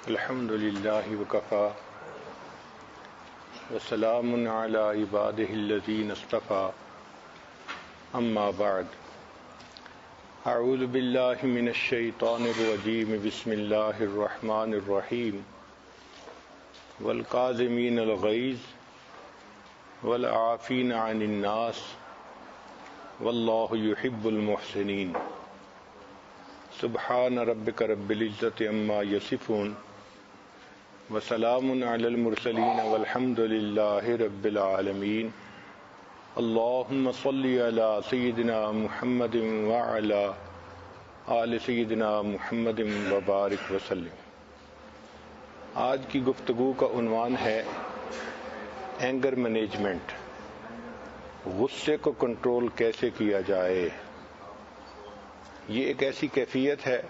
الحمد لله وكفى وسلام على عباده الذين اصطفى أما بعد أعوذ بالله من الشيطان الرجيم بسم الله الرحمن الرحيم والكاظمين الغيظ والعافين عن الناس والله يحب المحسنين سبحان ربك رب العزة عما يصفون وسلام على المرسلين والحمد لله رب العالمين اللهم صل على سيدنا محمد وعلى آل سيدنا محمد وبارك وسلم۔ آج کی گفتگو کا عنوان ہے اینگر مینجمنٹ، غصے کو کنٹرول کیسے کیا جائے۔ یہ ایک ایسی کیفیت ہے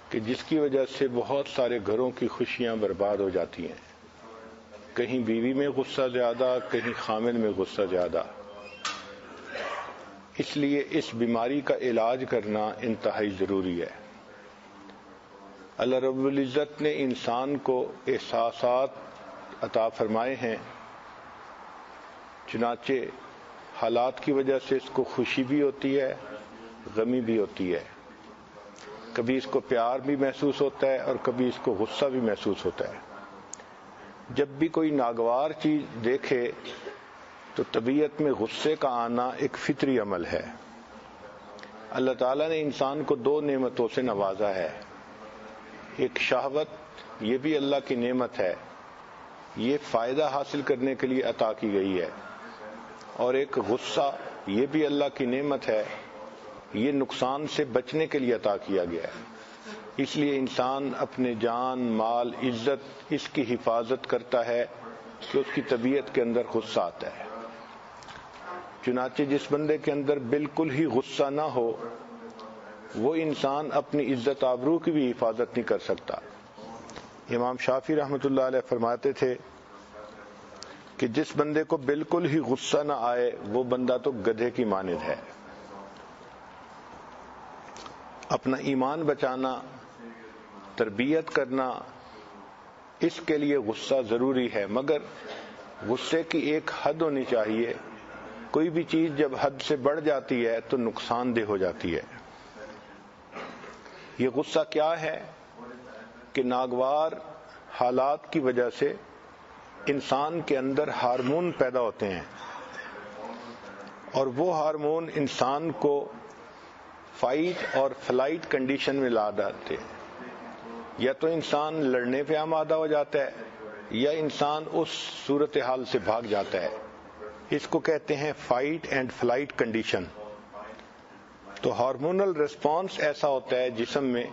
کہ جس کی وجہ سے بہت سارے گھروں کی خوشیاں برباد ہو جاتی ہیں، کہیں بیوی میں غصہ زیادہ، کہیں خامد میں غصہ زیادہ۔ اس لیے اس بیماری کا علاج کرنا انتہائی ضروری ہے۔ اللہ رب العزت نے انسان کو احساسات عطا فرمائے ہیں، چنانچہ حالات کی وجہ سے اس کو خوشی بھی ہوتی ہے، غمی بھی ہوتی ہے۔ کبھی اس کو پیار بھی محسوس ہوتا ہے اور کبھی اس کو غصہ بھی محسوس ہوتا ہے۔ جب بھی کوئی ناگوار چیز دیکھے تو طبیعت میں غصے کا آنا ایک فطری عمل ہے۔ اللہ تعالیٰ نے انسان کو دو نعمتوں سے نوازا ہے، ایک شہوت، یہ بھی اللہ کی نعمت ہے، یہ فائدہ حاصل کرنے کے لیے عطا کی گئی ہے، اور ایک غصہ، یہ بھی اللہ کی نعمت ہے، یہ نقصان سے بچنے کے لیے عطا کیا گیا ہے۔ اس لیے انسان اپنے جان، مال، عزت، اس کی حفاظت کرتا ہے کہ اس کی طبیعت کے اندر غصہ آتا ہے۔ چنانچہ جس بندے کے اندر بالکل ہی غصہ نہ ہو وہ انسان اپنی عزت آبرو کی بھی حفاظت نہیں کر سکتا۔ امام شافعی رحمۃ اللہ علیہ فرماتے تھے کہ جس بندے کو بالکل ہی غصہ نہ آئے وہ بندہ تو گدھے کی مانند ہے۔ اپنا ایمان بچانا، تربیت کرنا، اس کے لیے غصہ ضروری ہے، مگر غصے کی ایک حد ہونی چاہیے۔ کوئی بھی چیز جب حد سے بڑھ جاتی ہے تو نقصان دہ ہو جاتی ہے۔ یہ غصہ کیا ہے کہ ناگوار حالات کی وجہ سے انسان کے اندر ہارمون پیدا ہوتے ہیں، اور وہ ہارمون انسان کو فائٹ اور فلائٹ کنڈیشن میں لا ڈالتے ہیں۔ یا تو انسان لڑنے پہ آمادہ ہو جاتا ہے یا انسان اس صورتحال سے بھاگ جاتا ہے۔ اس کو کہتے ہیں فائٹ اینڈ فلائٹ کنڈیشن۔ تو ہارمونل ریسپانس ایسا ہوتا ہے جسم میں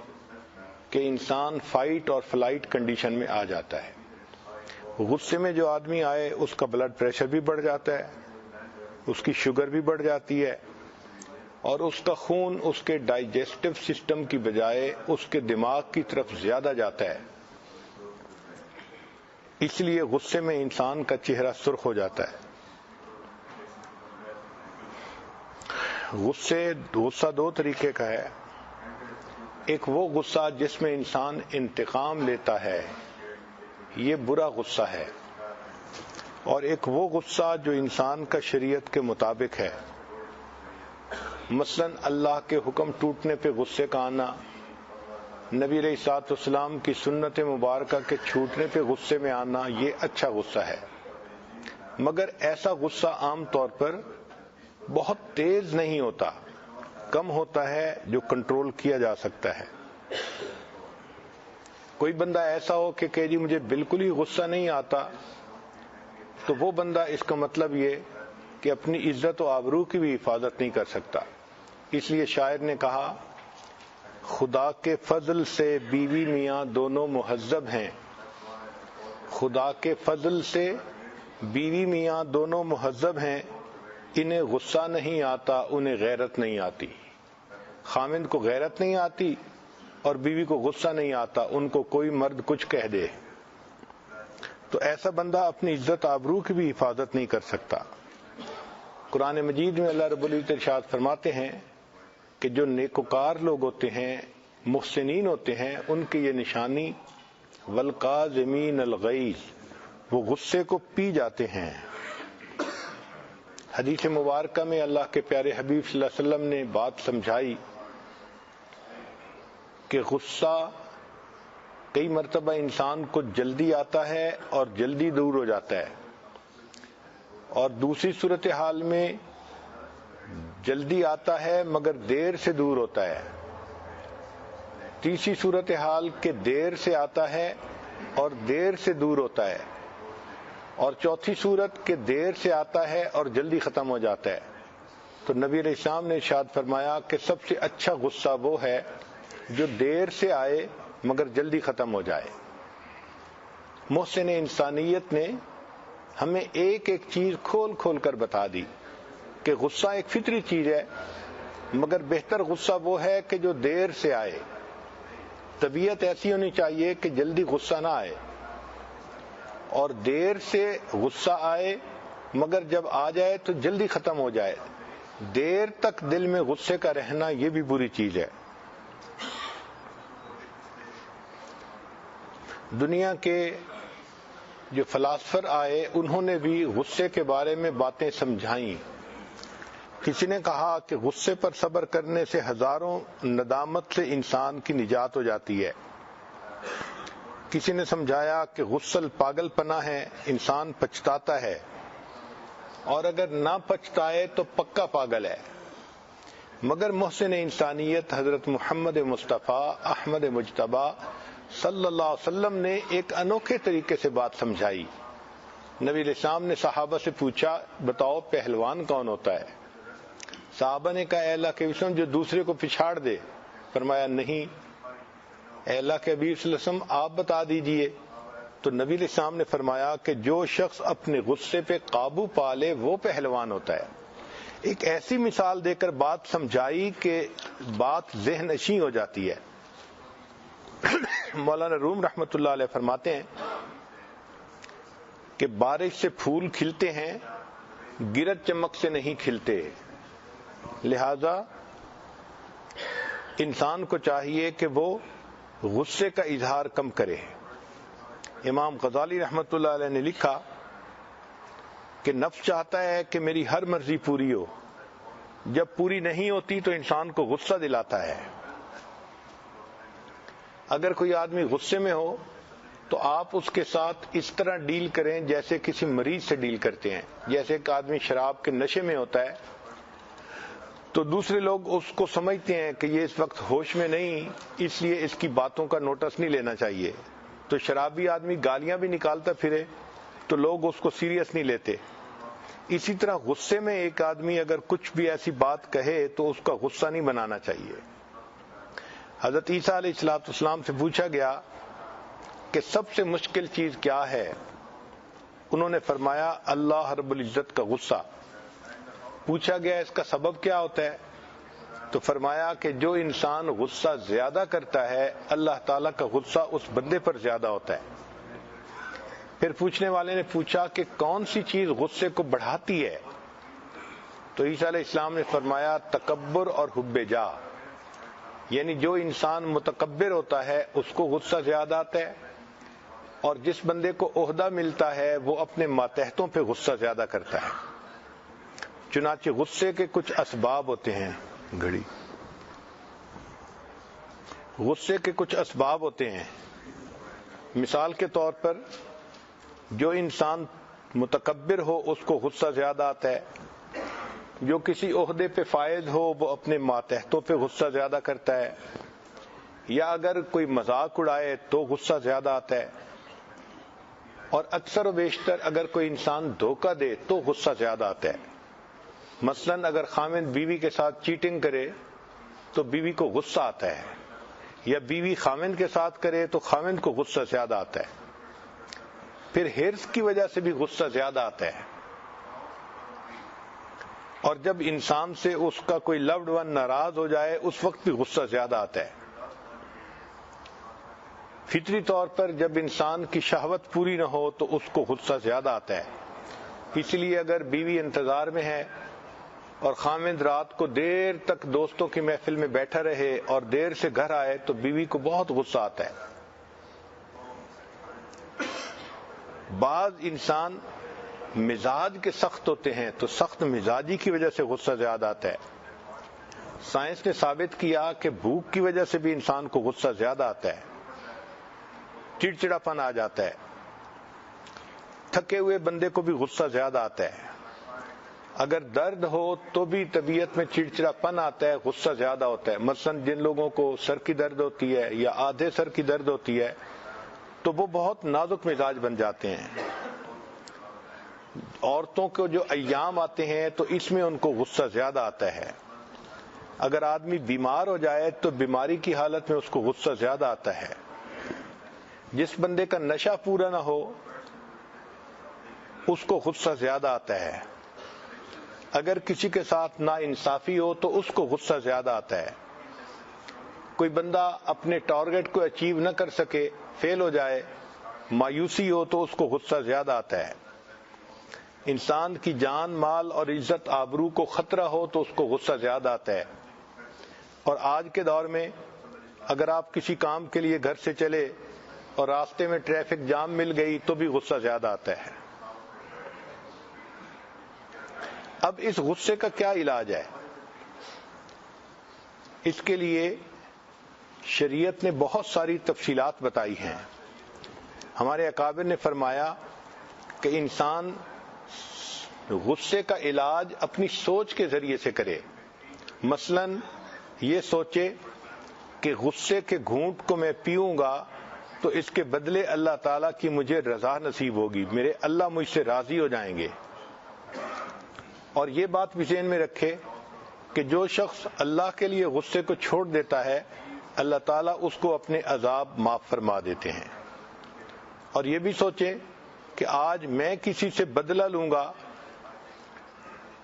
کہ انسان فائٹ اور فلائٹ کنڈیشن میں آ جاتا ہے۔ غصے میں جو آدمی آئے اس کا بلڈ پریشر بھی بڑھ جاتا ہے، اس کی شوگر بھی بڑھ جاتی ہے، اور اس کا خون اس کے ڈائجسٹو سسٹم کی بجائے اس کے دماغ کی طرف زیادہ جاتا ہے۔ اس لیے غصے میں انسان کا چہرہ سرخ ہو جاتا ہے۔ غصہ دو طریقے کا ہے، ایک وہ غصہ جس میں انسان انتقام لیتا ہے، یہ برا غصہ ہے، اور ایک وہ غصہ جو انسان کا شریعت کے مطابق ہے۔ مثلا اللہ کے حکم ٹوٹنے پہ غصے کا آنا، نبی علیہ الصلوۃ والسلام کی سنت مبارکہ کے چھوٹنے پہ غصے میں آنا، یہ اچھا غصہ ہے۔ مگر ایسا غصہ عام طور پر بہت تیز نہیں ہوتا، کم ہوتا ہے، جو کنٹرول کیا جا سکتا ہے۔ کوئی بندہ ایسا ہو کہ جی مجھے بالکل ہی غصہ نہیں آتا، تو وہ بندہ اس کا مطلب یہ کہ اپنی عزت و آبرو کی بھی حفاظت نہیں کر سکتا۔ اس لیے شاعر نے کہا، خدا کے فضل سے بیوی میاں دونوں مہذب ہیں، خدا کے فضل سے بیوی میاں دونوں مہذب ہیں، انہیں غصہ نہیں آتا انہیں غیرت نہیں آتی۔ خامند کو غیرت نہیں آتی اور بیوی کو غصہ نہیں آتا، ان کو کوئی مرد کچھ کہہ دے تو ایسا بندہ اپنی عزت آبرو کی بھی حفاظت نہیں کر سکتا۔ قرآن مجید میں اللہ رب العزت ارشاد فرماتے ہیں کہ جو نیکوکار لوگ ہوتے ہیں، محسنین ہوتے ہیں، ان کی یہ نشانی والقاظمین الغیظ، وہ غصے کو پی جاتے ہیں۔ حدیث مبارکہ میں اللہ کے پیارے حبیب صلی اللہ علیہ وسلم نے بات سمجھائی کہ غصہ کئی مرتبہ انسان کو جلدی آتا ہے اور جلدی دور ہو جاتا ہے، اور دوسری صورتحال میں جلدی آتا ہے مگر دیر سے دور ہوتا ہے، تیسری صورتحال کہ دیر سے آتا ہے اور دیر سے دور ہوتا ہے، اور چوتھی صورت کہ دیر سے آتا ہے اور جلدی ختم ہو جاتا ہے۔ تو نبی علیہ السلام نے ارشاد فرمایا کہ سب سے اچھا غصہ وہ ہے جو دیر سے آئے مگر جلدی ختم ہو جائے۔ محسن انسانیت نے ہمیں ایک ایک چیز کھول کھول کر بتا دی کہ غصہ ایک فطری چیز ہے، مگر بہتر غصہ وہ ہے کہ جو دیر سے آئے۔ طبیعت ایسی ہونی چاہیے کہ جلدی غصہ نہ آئے، اور دیر سے غصہ آئے مگر جب آ جائے تو جلدی ختم ہو جائے۔ دیر تک دل میں غصے کا رہنا یہ بھی بری چیز ہے۔ دنیا کے جو فلاسفر آئے انہوں نے بھی غصے کے بارے میں باتیں سمجھائیں۔ کسی نے کہا کہ غصے پر صبر کرنے سے ہزاروں ندامت سے انسان کی نجات ہو جاتی ہے۔ کسی نے سمجھایا کہ غسل پاگل پنا ہے، انسان پچھتاتا ہے، اور اگر نہ پچھتائے تو پکا پاگل ہے۔ مگر محسن انسانیت حضرت محمد مصطفیٰ احمد مجتبیٰ صلی اللہ علیہ وسلم نے ایک انوکھے طریقے سے بات سمجھائی۔ نبی علیہ السلام نے صحابہ سے پوچھا، بتاؤ پہلوان کون ہوتا ہے؟ صحابہ نے کہا اے اللہ کے وسلم جو دوسرے کو پچھاڑ دے۔ فرمایا نہیں، اے اللہ کے حبیب صلی اللہ علیہ وسلم آپ بتا دیجئے۔ تو نبی علیہ السلام نے فرمایا کہ جو شخص اپنے غصے پہ قابو پا لے وہ پہلوان ہوتا ہے۔ ایک ایسی مثال دے کر بات سمجھائی کہ بات ذہن نشیں ہو جاتی ہے۔ مولانا روم رحمۃ اللہ علیہ فرماتے ہیں کہ بارش سے پھول کھلتے ہیں، گرج چمک سے نہیں کھلتے، لہذا انسان کو چاہیے کہ وہ غصے کا اظہار کم کرے۔ امام غزالی رحمۃ اللہ علیہ نے لکھا کہ نفس چاہتا ہے کہ میری ہر مرضی پوری ہو، جب پوری نہیں ہوتی تو انسان کو غصہ دلاتا ہے۔ اگر کوئی آدمی غصے میں ہو تو آپ اس کے ساتھ اس طرح ڈیل کریں جیسے کسی مریض سے ڈیل کرتے ہیں۔ جیسے ایک آدمی شراب کے نشے میں ہوتا ہے تو دوسرے لوگ اس کو سمجھتے ہیں کہ یہ اس وقت ہوش میں نہیں، اس لیے اس کی باتوں کا نوٹس نہیں لینا چاہیے، تو شرابی آدمی گالیاں بھی نکالتا پھرے تو لوگ اس کو سیریس نہیں لیتے۔ اسی طرح غصے میں ایک آدمی اگر کچھ بھی ایسی بات کہے تو اس کا غصہ نہیں بنانا چاہیے۔ حضرت عیسیٰ علیہ السلام سے پوچھا گیا کہ سب سے مشکل چیز کیا ہے؟ انہوں نے فرمایا اللہ رب العزت کا غصہ۔ پوچھا گیا اس کا سبب کیا ہوتا ہے؟ تو فرمایا کہ جو انسان غصہ زیادہ کرتا ہے اللہ تعالیٰ کا غصہ اس بندے پر زیادہ ہوتا ہے۔ پھر پوچھنے والے نے پوچھا کہ کون سی چیز غصے کو بڑھاتی ہے؟ تو عیسیٰ علیہ السلام نے فرمایا تکبر اور حب جاہ، یعنی جو انسان متکبر ہوتا ہے اس کو غصہ زیادہ آتا ہے، اور جس بندے کو عہدہ ملتا ہے وہ اپنے ماتحتوں پہ غصہ زیادہ کرتا ہے۔ چنانچہ غصے کے کچھ اسباب ہوتے ہیں، غصے کے کچھ اسباب ہوتے ہیں۔ مثال کے طور پر جو انسان متکبر ہو اس کو غصہ زیادہ آتا ہے، جو کسی عہدے پہ فائز ہو وہ اپنے ماتحتوں پہ غصہ زیادہ کرتا ہے، یا اگر کوئی مذاق اڑائے تو غصہ زیادہ آتا ہے، اور اکثر و بیشتر اگر کوئی انسان دھوکہ دے تو غصہ زیادہ آتا ہے۔ مثلا اگر خاوند بیوی کے ساتھ چیٹنگ کرے تو بیوی کو غصہ آتا ہے، یا بیوی خاوند کے ساتھ کرے تو خاوند کو غصہ زیادہ آتا ہے۔ پھر حرص کی وجہ سے بھی غصہ زیادہ آتا ہے، اور جب انسان سے اس کا کوئی لوڈ ون ناراض ہو جائے اس وقت بھی غصہ زیادہ آتا ہے۔ فطری طور پر جب انسان کی شہوت پوری نہ ہو تو اس کو غصہ زیادہ آتا ہے۔ اس لیے اگر بیوی انتظار میں ہے اور خاوند رات کو دیر تک دوستوں کی محفل میں بیٹھا رہے اور دیر سے گھر آئے تو بیوی کو بہت غصہ آتا ہے۔ بعض انسان مزاج کے سخت ہوتے ہیں تو سخت مزاجی کی وجہ سے غصہ زیادہ آتا ہے. سائنس نے ثابت کیا کہ بھوک کی وجہ سے بھی انسان کو غصہ زیادہ آتا ہے, چڑچڑاپن آ جاتا ہے. تھکے ہوئے بندے کو بھی غصہ زیادہ آتا ہے. اگر درد ہو تو بھی طبیعت میں چڑچڑاپن آتا ہے, غصہ زیادہ ہوتا ہے. مثلا جن لوگوں کو سر کی درد ہوتی ہے یا آدھے سر کی درد ہوتی ہے تو وہ بہت نازک مزاج بن جاتے ہیں. عورتوں کو جو ایام آتے ہیں تو اس میں ان کو غصہ زیادہ آتا ہے. اگر آدمی بیمار ہو جائے تو بیماری کی حالت میں اس کو غصہ زیادہ آتا ہے. جس بندے کا نشہ پورا نہ ہو اس کو غصہ زیادہ آتا ہے. اگر کسی کے ساتھ ناانصافی ہو تو اس کو غصہ زیادہ آتا ہے. کوئی بندہ اپنے ٹارگٹ کو اچیو نہ کر سکے, فیل ہو جائے, مایوسی ہو تو اس کو غصہ زیادہ آتا ہے. انسان کی جان مال اور عزت آبرو کو خطرہ ہو تو اس کو غصہ زیادہ آتا ہے. اور آج کے دور میں اگر آپ کسی کام کے لیے گھر سے چلے اور راستے میں ٹریفک جام مل گئی تو بھی غصہ زیادہ آتا ہے. اب اس غصے کا کیا علاج ہے؟ اس کے لیے شریعت نے بہت ساری تفصیلات بتائی ہیں. ہمارے اکابر نے فرمایا کہ انسان غصے کا علاج اپنی سوچ کے ذریعے سے کرے. مثلا یہ سوچے کہ غصے کے گھونٹ کو میں پیوں گا تو اس کے بدلے اللہ تعالیٰ کی مجھے رضا نصیب ہوگی, میرے اللہ مجھ سے راضی ہو جائیں گے. اور یہ بات بھی ذہن میں رکھے کہ جو شخص اللہ کے لیے غصے کو چھوڑ دیتا ہے اللہ تعالیٰ اس کو اپنے عذاب معاف فرما دیتے ہیں. اور یہ بھی سوچے کہ آج میں کسی سے بدلہ لوں گا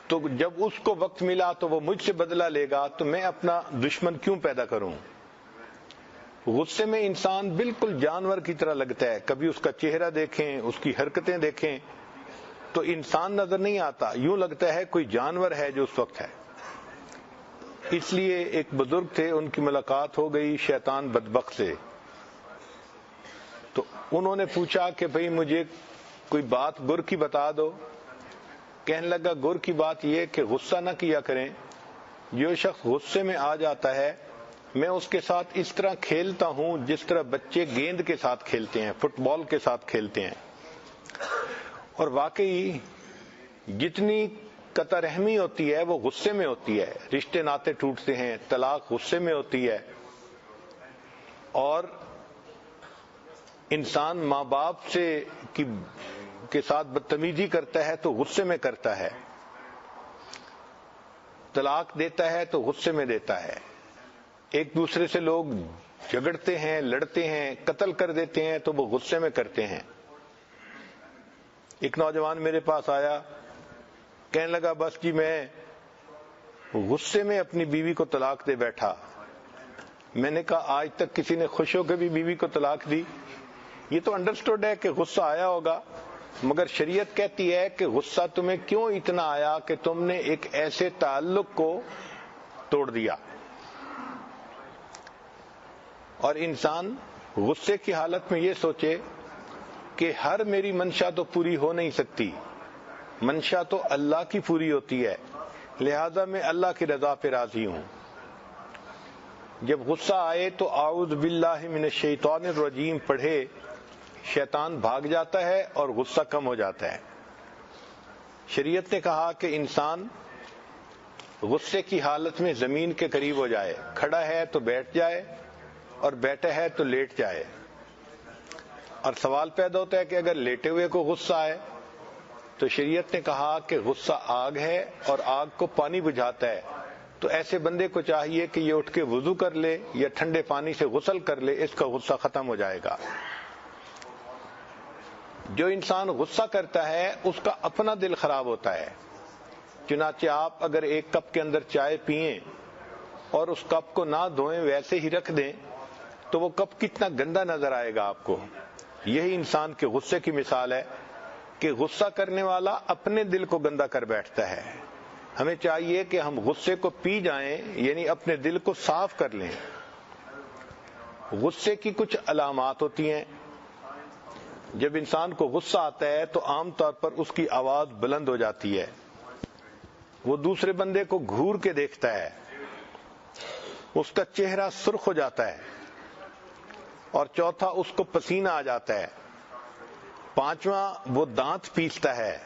تو جب اس کو وقت ملا تو وہ مجھ سے بدلہ لے گا, تو میں اپنا دشمن کیوں پیدا کروں. غصے میں انسان بالکل جانور کی طرح لگتا ہے. کبھی اس کا چہرہ دیکھیں, اس کی حرکتیں دیکھیں تو انسان نظر نہیں آتا, یوں لگتا ہے کوئی جانور ہے جو اس وقت ہے. اس لیے ایک بزرگ تھے, ان کی ملاقات ہو گئی شیطان بدبخت سے, تو انہوں نے پوچھا کہ بھئی مجھے کوئی بات گر کی بتا دو. کہنے لگا گر کی بات یہ کہ غصہ نہ کیا کریں. جو شخص غصے میں آ جاتا ہے میں اس کے ساتھ اس طرح کھیلتا ہوں جس طرح بچے گیند کے ساتھ کھیلتے ہیں, فٹ بال کے ساتھ کھیلتے ہیں. اور واقعی جتنی قطع رحمی ہوتی ہے وہ غصے میں ہوتی ہے. رشتے ناطے ٹوٹتے ہیں, طلاق غصے میں ہوتی ہے. اور انسان ماں باپ کے ساتھ بدتمیزی کرتا ہے تو غصے میں کرتا ہے. طلاق دیتا ہے تو غصے میں دیتا ہے. ایک دوسرے سے لوگ جھگڑتے ہیں, لڑتے ہیں, قتل کر دیتے ہیں تو وہ غصے میں کرتے ہیں. ایک نوجوان میرے پاس آیا, کہنے لگا بس جی میں غصے میں اپنی بیوی کو طلاق دے بیٹھا. میں نے کہا آج تک کسی نے خوش ہو کے بھی بیوی کو طلاق دی؟ یہ تو انڈرسٹوڈ ہے کہ غصہ آیا ہوگا, مگر شریعت کہتی ہے کہ غصہ تمہیں کیوں اتنا آیا کہ تم نے ایک ایسے تعلق کو توڑ دیا. اور انسان غصے کی حالت میں یہ سوچے کہ ہر میری منشا تو پوری ہو نہیں سکتی, منشا تو اللہ کی پوری ہوتی ہے, لہذا میں اللہ کی رضا پہ راضی ہوں. جب غصہ آئے تو اعوذ باللہ من الشیطان الرجیم پڑھے, شیطان بھاگ جاتا ہے اور غصہ کم ہو جاتا ہے. شریعت نے کہا کہ انسان غصے کی حالت میں زمین کے قریب ہو جائے, کھڑا ہے تو بیٹھ جائے اور بیٹھا ہے تو لیٹ جائے. اور سوال پیدا ہوتا ہے کہ اگر لیٹے ہوئے کو غصہ آئے تو شریعت نے کہا کہ غصہ آگ ہے اور آگ کو پانی بجھاتا ہے, تو ایسے بندے کو چاہیے کہ یہ اٹھ کے وضو کر لے یا ٹھنڈے پانی سے غسل کر لے, اس کا غصہ ختم ہو جائے گا. جو انسان غصہ کرتا ہے اس کا اپنا دل خراب ہوتا ہے. چنانچہ آپ اگر ایک کپ کے اندر چائے پئیں اور اس کپ کو نہ دھوئیں ویسے ہی رکھ دیں تو وہ کپ کتنا گندا نظر آئے گا آپ کو. یہی انسان کے غصے کی مثال ہے کہ غصہ کرنے والا اپنے دل کو گندا کر بیٹھتا ہے. ہمیں چاہیے کہ ہم غصے کو پی جائیں, یعنی اپنے دل کو صاف کر لیں. غصے کی کچھ علامات ہوتی ہیں. جب انسان کو غصہ آتا ہے تو عام طور پر اس کی آواز بلند ہو جاتی ہے، وہ دوسرے بندے کو گھور کے دیکھتا ہے، اس کا چہرہ سرخ ہو جاتا ہے، اور چوتھا اس کو پسینہ آ جاتا ہے، پانچواں وہ دانت پیستا ہے،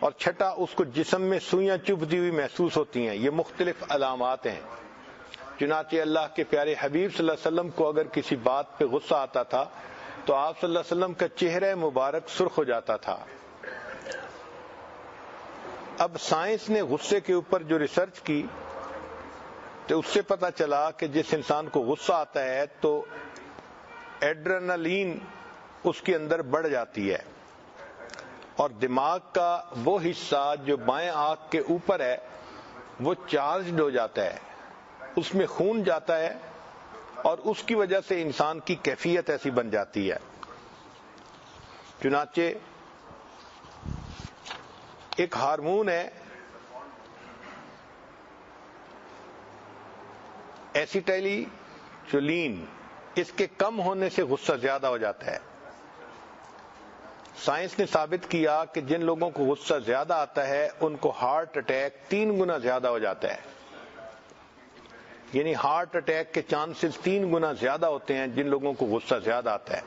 اور چھٹا اس کو جسم میں سوئیاں چبھتی ہوئی محسوس ہوتی ہیں۔ یہ مختلف علامات ہیں۔ چنانچہ اللہ کے پیارے حبیب صلی اللہ علیہ وسلم کو اگر کسی بات پہ غصہ آتا تھا تو آپ صلی اللہ علیہ وسلم کا چہرہ مبارک سرخ ہو جاتا تھا۔ اب سائنس نے غصے کے اوپر جو ریسرچ کی تو اس سے پتا چلا کہ جس انسان کو غصہ آتا ہے تو ایڈرینالین اس کے اندر بڑھ جاتی ہے، اور دماغ کا وہ حصہ جو بائیں آنکھ کے اوپر ہے وہ چارجڈ ہو جاتا ہے، اس میں خون جاتا ہے، اور اس کی وجہ سے انسان کی کیفیت ایسی بن جاتی ہے۔ چنانچہ ایک ہارمون ہے ایسیٹائلچولین، اس کے کم ہونے سے غصہ زیادہ ہو جاتا ہے۔ سائنس نے ثابت کیا کہ جن لوگوں کو غصہ زیادہ آتا ہے ان کو ہارٹ اٹیک 3 گنا زیادہ ہو جاتا ہے، یعنی ہارٹ اٹیک کے چانسز 3 گنا زیادہ ہوتے ہیں جن لوگوں کو غصہ زیادہ آتا ہے،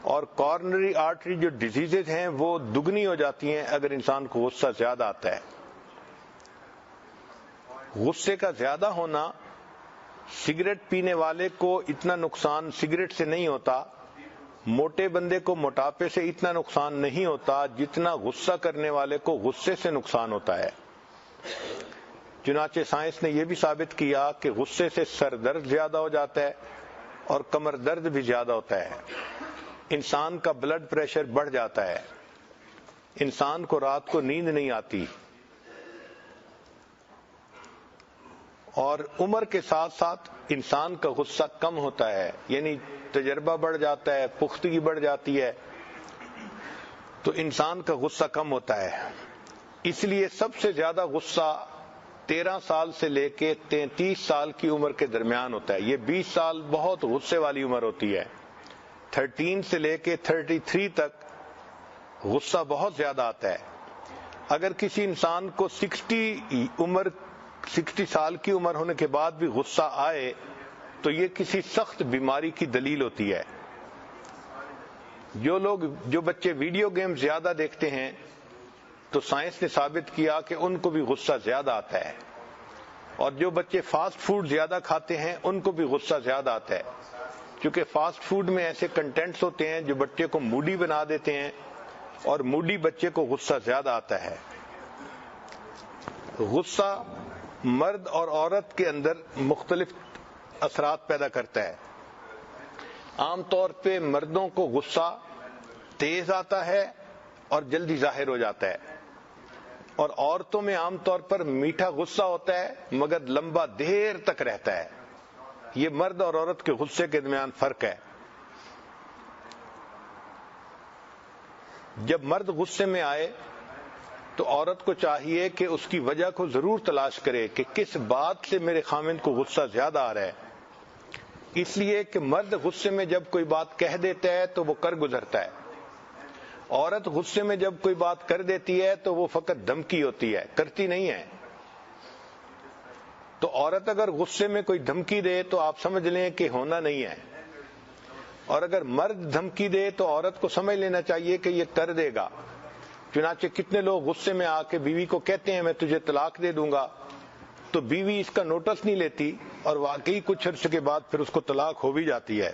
اور کارنری آرٹری جو ڈیزیزز ہیں وہ دگنی ہو جاتی ہیں اگر انسان کو غصہ زیادہ آتا ہے۔ غصے کا زیادہ ہونا سگریٹ پینے والے کو اتنا نقصان سگریٹ سے نہیں ہوتا، موٹے بندے کو موٹاپے سے اتنا نقصان نہیں ہوتا جتنا غصہ کرنے والے کو غصے سے نقصان ہوتا ہے۔ چنانچہ سائنس نے یہ بھی ثابت کیا کہ غصے سے سر درد زیادہ ہو جاتا ہے اور کمر درد بھی زیادہ ہوتا ہے، انسان کا بلڈ پریشر بڑھ جاتا ہے، انسان کو رات کو نیند نہیں آتی، اور عمر کے ساتھ ساتھ انسان کا غصہ کم ہوتا ہے، یعنی تجربہ بڑھ جاتا ہے، پختگی بڑھ جاتی ہے، تو انسان کا غصہ کم ہوتا ہے۔ اس لیے سب سے زیادہ غصہ 13 سال سے لے کے 33 سال کی عمر کے درمیان ہوتا ہے۔ یہ 20 سال بہت غصے والی عمر ہوتی ہے، 13 سے لے کے 33 تک غصہ بہت زیادہ آتا ہے۔ اگر کسی انسان کو 60 سال کی عمر ہونے کے بعد بھی غصہ آئے تو یہ کسی سخت بیماری کی دلیل ہوتی ہے۔ جو بچے ویڈیو گیم زیادہ دیکھتے ہیں تو سائنس نے ثابت کیا کہ ان کو بھی غصہ زیادہ آتا ہے، اور جو بچے فاسٹ فوڈ زیادہ کھاتے ہیں ان کو بھی غصہ زیادہ آتا ہے، کیونکہ فاسٹ فوڈ میں ایسے کنٹینٹس ہوتے ہیں جو بچے کو موڈی بنا دیتے ہیں، اور موڈی بچے کو غصہ زیادہ آتا ہے۔ غصہ مرد اور عورت کے اندر مختلف اثرات پیدا کرتا ہے۔ عام طور پہ مردوں کو غصہ تیز آتا ہے اور جلدی ظاہر ہو جاتا ہے، اور عورتوں میں عام طور پر میٹھا غصہ ہوتا ہے مگر لمبا دیر تک رہتا ہے۔ یہ مرد اور عورت کے غصے کے درمیان فرق ہے۔ جب مرد غصے میں آئے تو عورت کو چاہیے کہ اس کی وجہ کو ضرور تلاش کرے کہ کس بات سے میرے خاوند کو غصہ زیادہ آ رہا ہے، اس لیے کہ مرد غصے میں جب کوئی بات کہہ دیتا ہے تو وہ کر گزرتا ہے، عورت غصے میں جب کوئی بات کر دیتی ہے تو وہ فقط دھمکی ہوتی ہے، کرتی نہیں ہے۔ تو عورت اگر غصے میں کوئی دھمکی دے تو آپ سمجھ لیں کہ ہونا نہیں ہے، اور اگر مرد دھمکی دے تو عورت کو سمجھ لینا چاہیے کہ یہ کر دے گا۔ چنانچہ کتنے لوگ غصے میں آ کے بیوی کو کہتے ہیں میں تجھے طلاق دے دوں گا، تو بیوی اس کا نوٹس نہیں لیتی اور واقعی کچھ عرصے کے بعد پھر اس کو طلاق ہو بھی جاتی ہے۔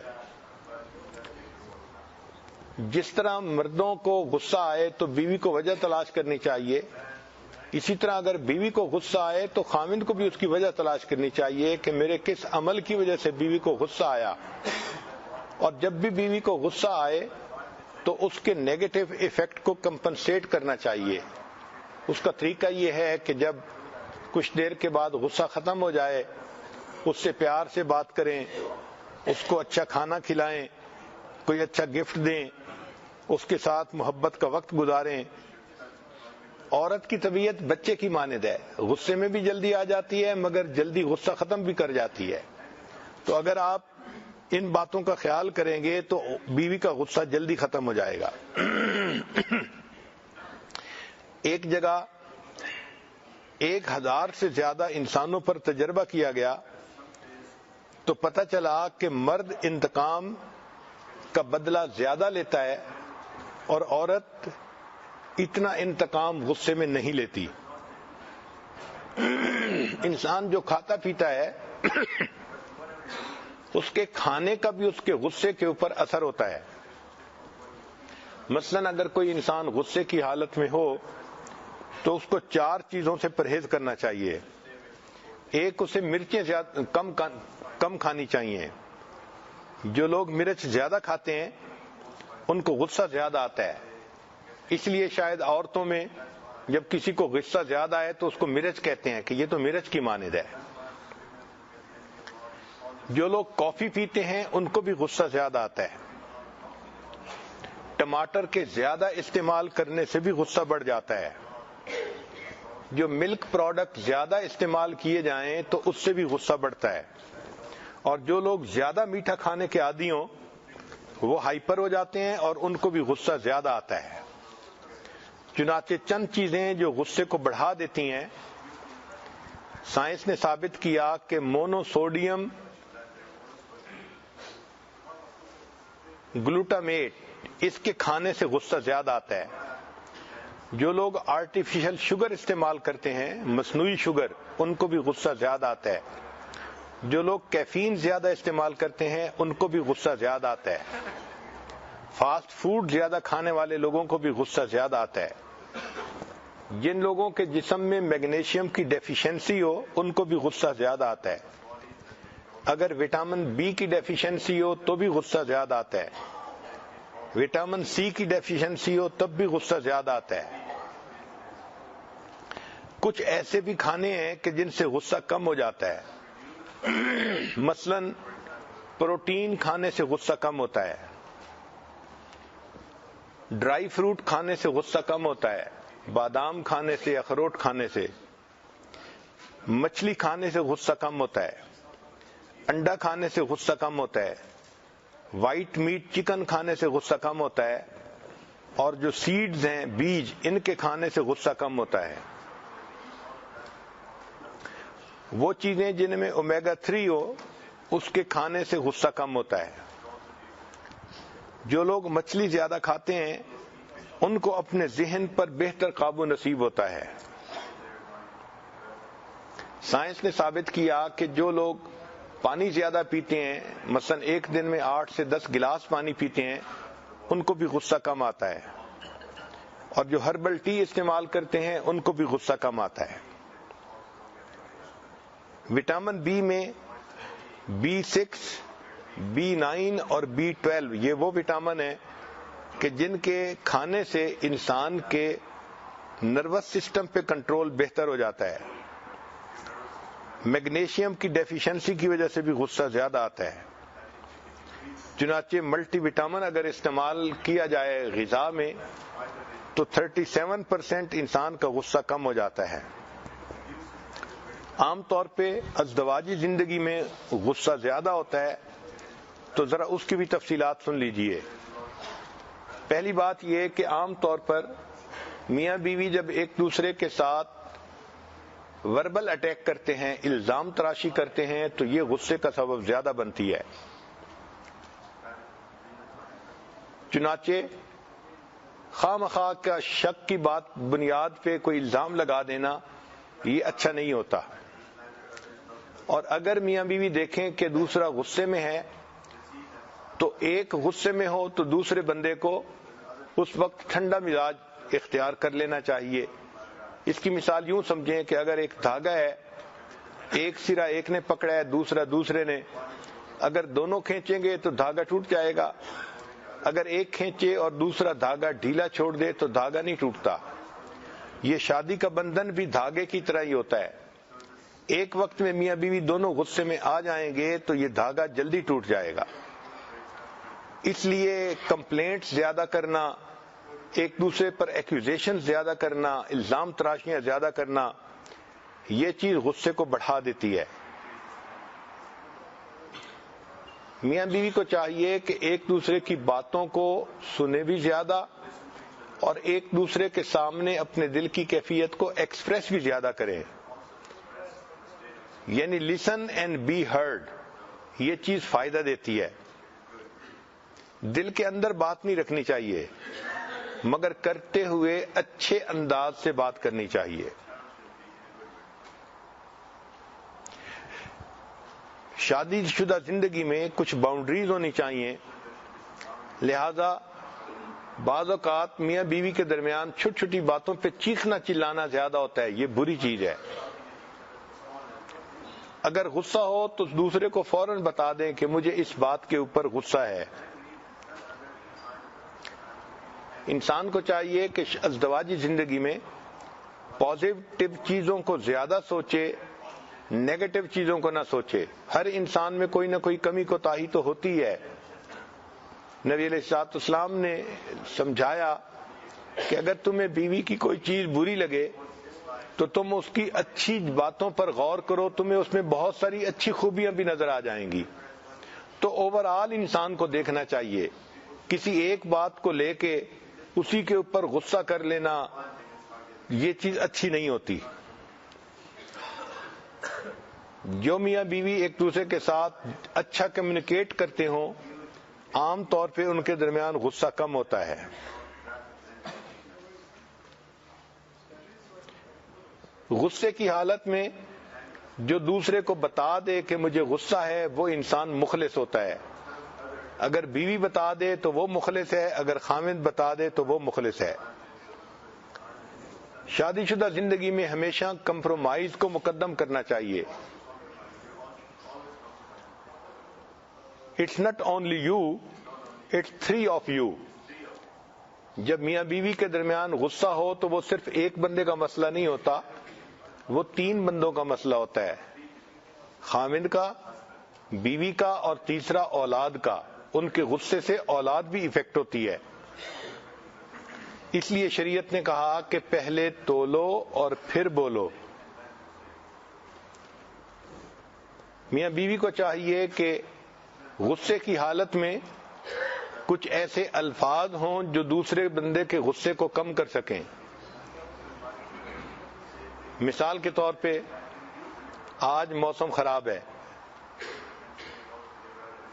جس طرح مردوں کو غصہ آئے تو بیوی کو وجہ تلاش کرنی چاہیے، اسی طرح اگر بیوی کو غصہ آئے تو خاوند کو بھی اس کی وجہ تلاش کرنی چاہیے کہ میرے کس عمل کی وجہ سے بیوی کو غصہ آیا، اور جب بھی بیوی کو غصہ آئے تو اس کے نیگیٹو ایفیکٹ کو کمپنسیٹ کرنا چاہیے۔ اس کا طریقہ یہ ہے کہ جب کچھ دیر کے بعد غصہ ختم ہو جائے اس سے پیار سے بات کریں، اس کو اچھا کھانا کھلائیں، کوئی اچھا گفٹ دیں، اس کے ساتھ محبت کا وقت گزاریں۔ عورت کی طبیعت بچے کی مانند ہے، غصے میں بھی جلدی آ جاتی ہے مگر جلدی غصہ ختم بھی کر جاتی ہے۔ تو اگر آپ ان باتوں کا خیال کریں گے تو بیوی کا غصہ جلدی ختم ہو جائے گا۔ ایک جگہ 1000 سے زیادہ انسانوں پر تجربہ کیا گیا تو پتہ چلا کہ مرد انتقام کا بدلہ زیادہ لیتا ہے اور عورت اتنا انتقام غصے میں نہیں لیتی۔ انسان جو کھاتا پیتا ہے اس کے کھانے کا بھی اس کے غصے کے اوپر اثر ہوتا ہے۔ مثلا اگر کوئی انسان غصے کی حالت میں ہو تو اس کو 4 چیزوں سے پرہیز کرنا چاہیے۔ ایک، اسے مرچیں کم کھانی چاہیے۔ جو لوگ مرچ زیادہ کھاتے ہیں ان کو غصہ زیادہ آتا ہے، اس لیے شاید عورتوں میں جب کسی کو غصہ زیادہ آئے تو اس کو مرچ کہتے ہیں کہ یہ تو مرچ کی مانند ہے۔ جو لوگ کافی پیتے ہیں ان کو بھی غصہ زیادہ آتا ہے۔ ٹماٹر کے زیادہ استعمال کرنے سے بھی غصہ بڑھ جاتا ہے۔ جو ملک پروڈکٹ زیادہ استعمال کیے جائیں تو اس سے بھی غصہ بڑھتا ہے۔ اور جو لوگ زیادہ میٹھا کھانے کے عادی ہوں وہ ہائپر ہو جاتے ہیں اور ان کو بھی غصہ زیادہ آتا ہے۔ چنانچہ چند چیزیں جو غصے کو بڑھا دیتی ہیں، سائنس نے ثابت کیا کہ مونو سوڈیم گلوٹامیٹ، اس کے کھانے سے غصہ زیادہ آتا ہے۔ جو لوگ آرٹیفیشل شوگر استعمال کرتے ہیں، مصنوعی شوگر، ان کو بھی غصہ زیادہ آتا ہے۔ جو لوگ کیفین زیادہ استعمال کرتے ہیں ان کو بھی غصہ زیادہ آتا ہے۔ فاسٹ فوڈ زیادہ کھانے والے لوگوں کو بھی غصہ زیادہ آتا ہے۔ جن لوگوں کے جسم میں میگنیشیم کی ڈیفیشنسی ہو ان کو بھی غصہ زیادہ آتا ہے۔ اگر وٹامن بی کی ڈیفیشنسی ہو تو بھی غصہ زیادہ آتا ہے۔ وٹامن سی کی ڈیفیشنسی ہو تب بھی غصہ زیادہ آتا ہے۔ کچھ ایسے بھی کھانے ہیں کہ جن سے غصہ کم ہو جاتا ہے۔ مثلا پروٹین کھانے سے غصہ کم ہوتا ہے، ڈرائی فروٹ کھانے سے غصہ کم ہوتا ہے، بادام کھانے سے، اخروٹ کھانے سے، مچھلی کھانے سے غصہ کم ہوتا ہے، انڈا کھانے سے غصہ کم ہوتا ہے، وائٹ میٹ چکن کھانے سے غصہ کم ہوتا ہے، اور جو سیڈز ہیں، بیج، ان کے کھانے سے غصہ کم ہوتا ہے۔ وہ چیزیں جن میں اومیگا 3 ہو اس کے کھانے سے غصہ کم ہوتا ہے۔ جو لوگ مچھلی زیادہ کھاتے ہیں ان کو اپنے ذہن پر بہتر قابو نصیب ہوتا ہے۔ سائنس نے ثابت کیا کہ جو لوگ پانی زیادہ پیتے ہیں، مثلا ایک دن میں 8 سے 10 گلاس پانی پیتے ہیں، ان کو بھی غصہ کم آتا ہے۔ اور جو ہربل ٹی استعمال کرتے ہیں ان کو بھی غصہ کم آتا ہے۔ وٹامن بی میں B6، B9 اور B12 یہ وہ وٹامن ہیں کہ جن کے کھانے سے انسان کے نروس سسٹم پہ کنٹرول بہتر ہو جاتا ہے۔ میگنیشیم کی ڈیفیشنسی کی وجہ سے بھی غصہ زیادہ آتا ہے۔ چنانچہ ملٹی وٹامن اگر استعمال کیا جائے غذا میں تو 37% انسان کا غصہ کم ہو جاتا ہے۔ عام طور پہ ازدواجی زندگی میں غصہ زیادہ ہوتا ہے تو ذرا اس کی بھی تفصیلات سن لیجئے۔ پہلی بات یہ کہ عام طور پر میاں بیوی جب ایک دوسرے کے ساتھ وربل اٹیک کرتے ہیں، الزام تراشی کرتے ہیں، تو یہ غصے کا سبب زیادہ بنتی ہے۔ چنانچہ خواہ مخواہ کا شک کی بات بنیاد پہ کوئی الزام لگا دینا یہ اچھا نہیں ہوتا۔ اور اگر میاں بیوی دیکھیں کہ دوسرا غصے میں ہے تو ایک غصے میں ہو تو دوسرے بندے کو اس وقت ٹھنڈا مزاج اختیار کر لینا چاہیے۔ اس کی مثال یوں سمجھیں کہ اگر ایک دھاگا ہے، ایک سرا ایک نے پکڑا ہے، دوسرا دوسرے نے، اگر دونوں کھینچیں گے تو دھاگا ٹوٹ جائے گا۔ اگر ایک کھینچے اور دوسرا دھاگا ڈھیلا چھوڑ دے تو دھاگا نہیں ٹوٹتا۔ یہ شادی کا بندھن بھی دھاگے کی طرح ہی ہوتا ہے۔ ایک وقت میں میاں بیوی دونوں غصے میں آ جائیں گے تو یہ دھاگا جلدی ٹوٹ جائے گا۔ اس لیے کمپلینٹ زیادہ کرنا، ایک دوسرے پر ایکوزیشن زیادہ کرنا، الزام تراشیاں زیادہ کرنا، یہ چیز غصے کو بڑھا دیتی ہے۔ میاں بیوی کو چاہیے کہ ایک دوسرے کی باتوں کو سنے بھی زیادہ اور ایک دوسرے کے سامنے اپنے دل کی کیفیت کو ایکسپریس بھی زیادہ کریں. یعنی لسن اینڈ بی ہرڈ، یہ چیز فائدہ دیتی ہے. دل کے اندر بات نہیں رکھنی چاہیے، مگر کرتے ہوئے اچھے انداز سے بات کرنی چاہیے. شادی شدہ زندگی میں کچھ باؤنڈریز ہونی چاہیے. لہذا بعض اوقات میاں بیوی کے درمیان چھوٹی چھوٹی باتوں پہ چیخنا چلانا زیادہ ہوتا ہے، یہ بری چیز ہے. اگر غصہ ہو تو دوسرے کو فوراً بتا دیں کہ مجھے اس بات کے اوپر غصہ ہے. انسان کو چاہیے کہ ازدواجی زندگی میں پازیٹو چیزوں کو زیادہ سوچے، نیگیٹو چیزوں کو نہ سوچے. ہر انسان میں کوئی نہ کوئی کمی کوتاہی تو ہوتی ہے. نبی علیہ الصلوۃ والسلام نے سمجھایا کہ اگر تمہیں بیوی کی کوئی چیز بری لگے تو تم اس کی اچھی باتوں پر غور کرو، تمہیں اس میں بہت ساری اچھی خوبیاں بھی نظر آ جائیں گی. تو اوور آل انسان کو دیکھنا چاہیے. کسی ایک بات کو لے کے اسی کے اوپر غصہ کر لینا یہ چیز اچھی نہیں ہوتی. جو میاں بیوی ایک دوسرے کے ساتھ اچھا کمیونیکیٹ کرتے ہوں، عام طور پہ ان کے درمیان غصہ کم ہوتا ہے. غصے کی حالت میں جو دوسرے کو بتا دے کہ مجھے غصہ ہے وہ انسان مخلص ہوتا ہے. اگر بیوی بتا دے تو وہ مخلص ہے، اگر خاوند بتا دے تو وہ مخلص ہے. شادی شدہ زندگی میں ہمیشہ کمپرومائز کو مقدم کرنا چاہیے. It's not only you, it's 3 of you. جب میاں بیوی کے درمیان غصہ ہو تو وہ صرف ایک بندے کا مسئلہ نہیں ہوتا، وہ 3 بندوں کا مسئلہ ہوتا ہے. خاوند کا، بیوی کا اور تیسرا اولاد کا. ان کے غصے سے اولاد بھی ایفیکٹ ہوتی ہے. اس لیے شریعت نے کہا کہ پہلے تولو اور پھر بولو. میاں بیوی کو چاہیے کہ غصے کی حالت میں کچھ ایسے الفاظ ہوں جو دوسرے بندے کے غصے کو کم کر سکیں. مثال کے طور پہ آج موسم خراب ہے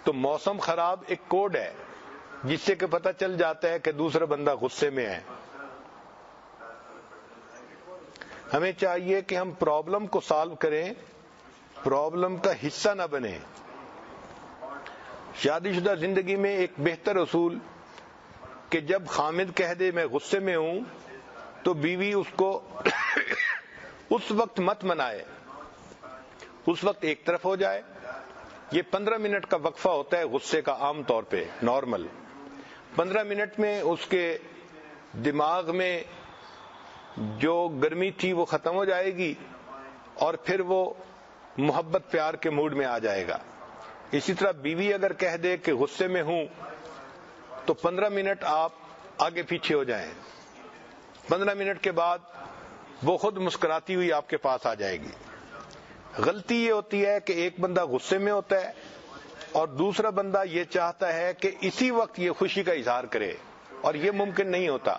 تو موسم خراب ایک کوڈ ہے جس سے کہ پتہ چل جاتا ہے کہ دوسرا بندہ غصے میں ہے. ہمیں چاہیے کہ ہم پرابلم کو سالو کریں، پرابلم کا حصہ نہ بنیں. شادی شدہ زندگی میں ایک بہتر اصول کہ جب خامد کہہ دے میں غصے میں ہوں تو بیوی اس کو اس وقت مت منائے، اس وقت ایک طرف ہو جائے. یہ 15 منٹ کا وقفہ ہوتا ہے غصے کا، عام طور پہ نارمل 15 منٹ میں اس کے دماغ میں جو گرمی تھی وہ ختم ہو جائے گی اور پھر وہ محبت پیار کے موڈ میں آ جائے گا. اسی طرح بیوی اگر کہہ دے کہ غصے میں ہوں تو 15 منٹ آپ آگے پیچھے ہو جائیں. 15 منٹ کے بعد وہ خود مسکراتی ہوئی آپ کے پاس آ جائے گی. غلطی یہ ہوتی ہے کہ ایک بندہ غصے میں ہوتا ہے اور دوسرا بندہ یہ چاہتا ہے کہ اسی وقت یہ خوشی کا اظہار کرے، اور یہ ممکن نہیں ہوتا.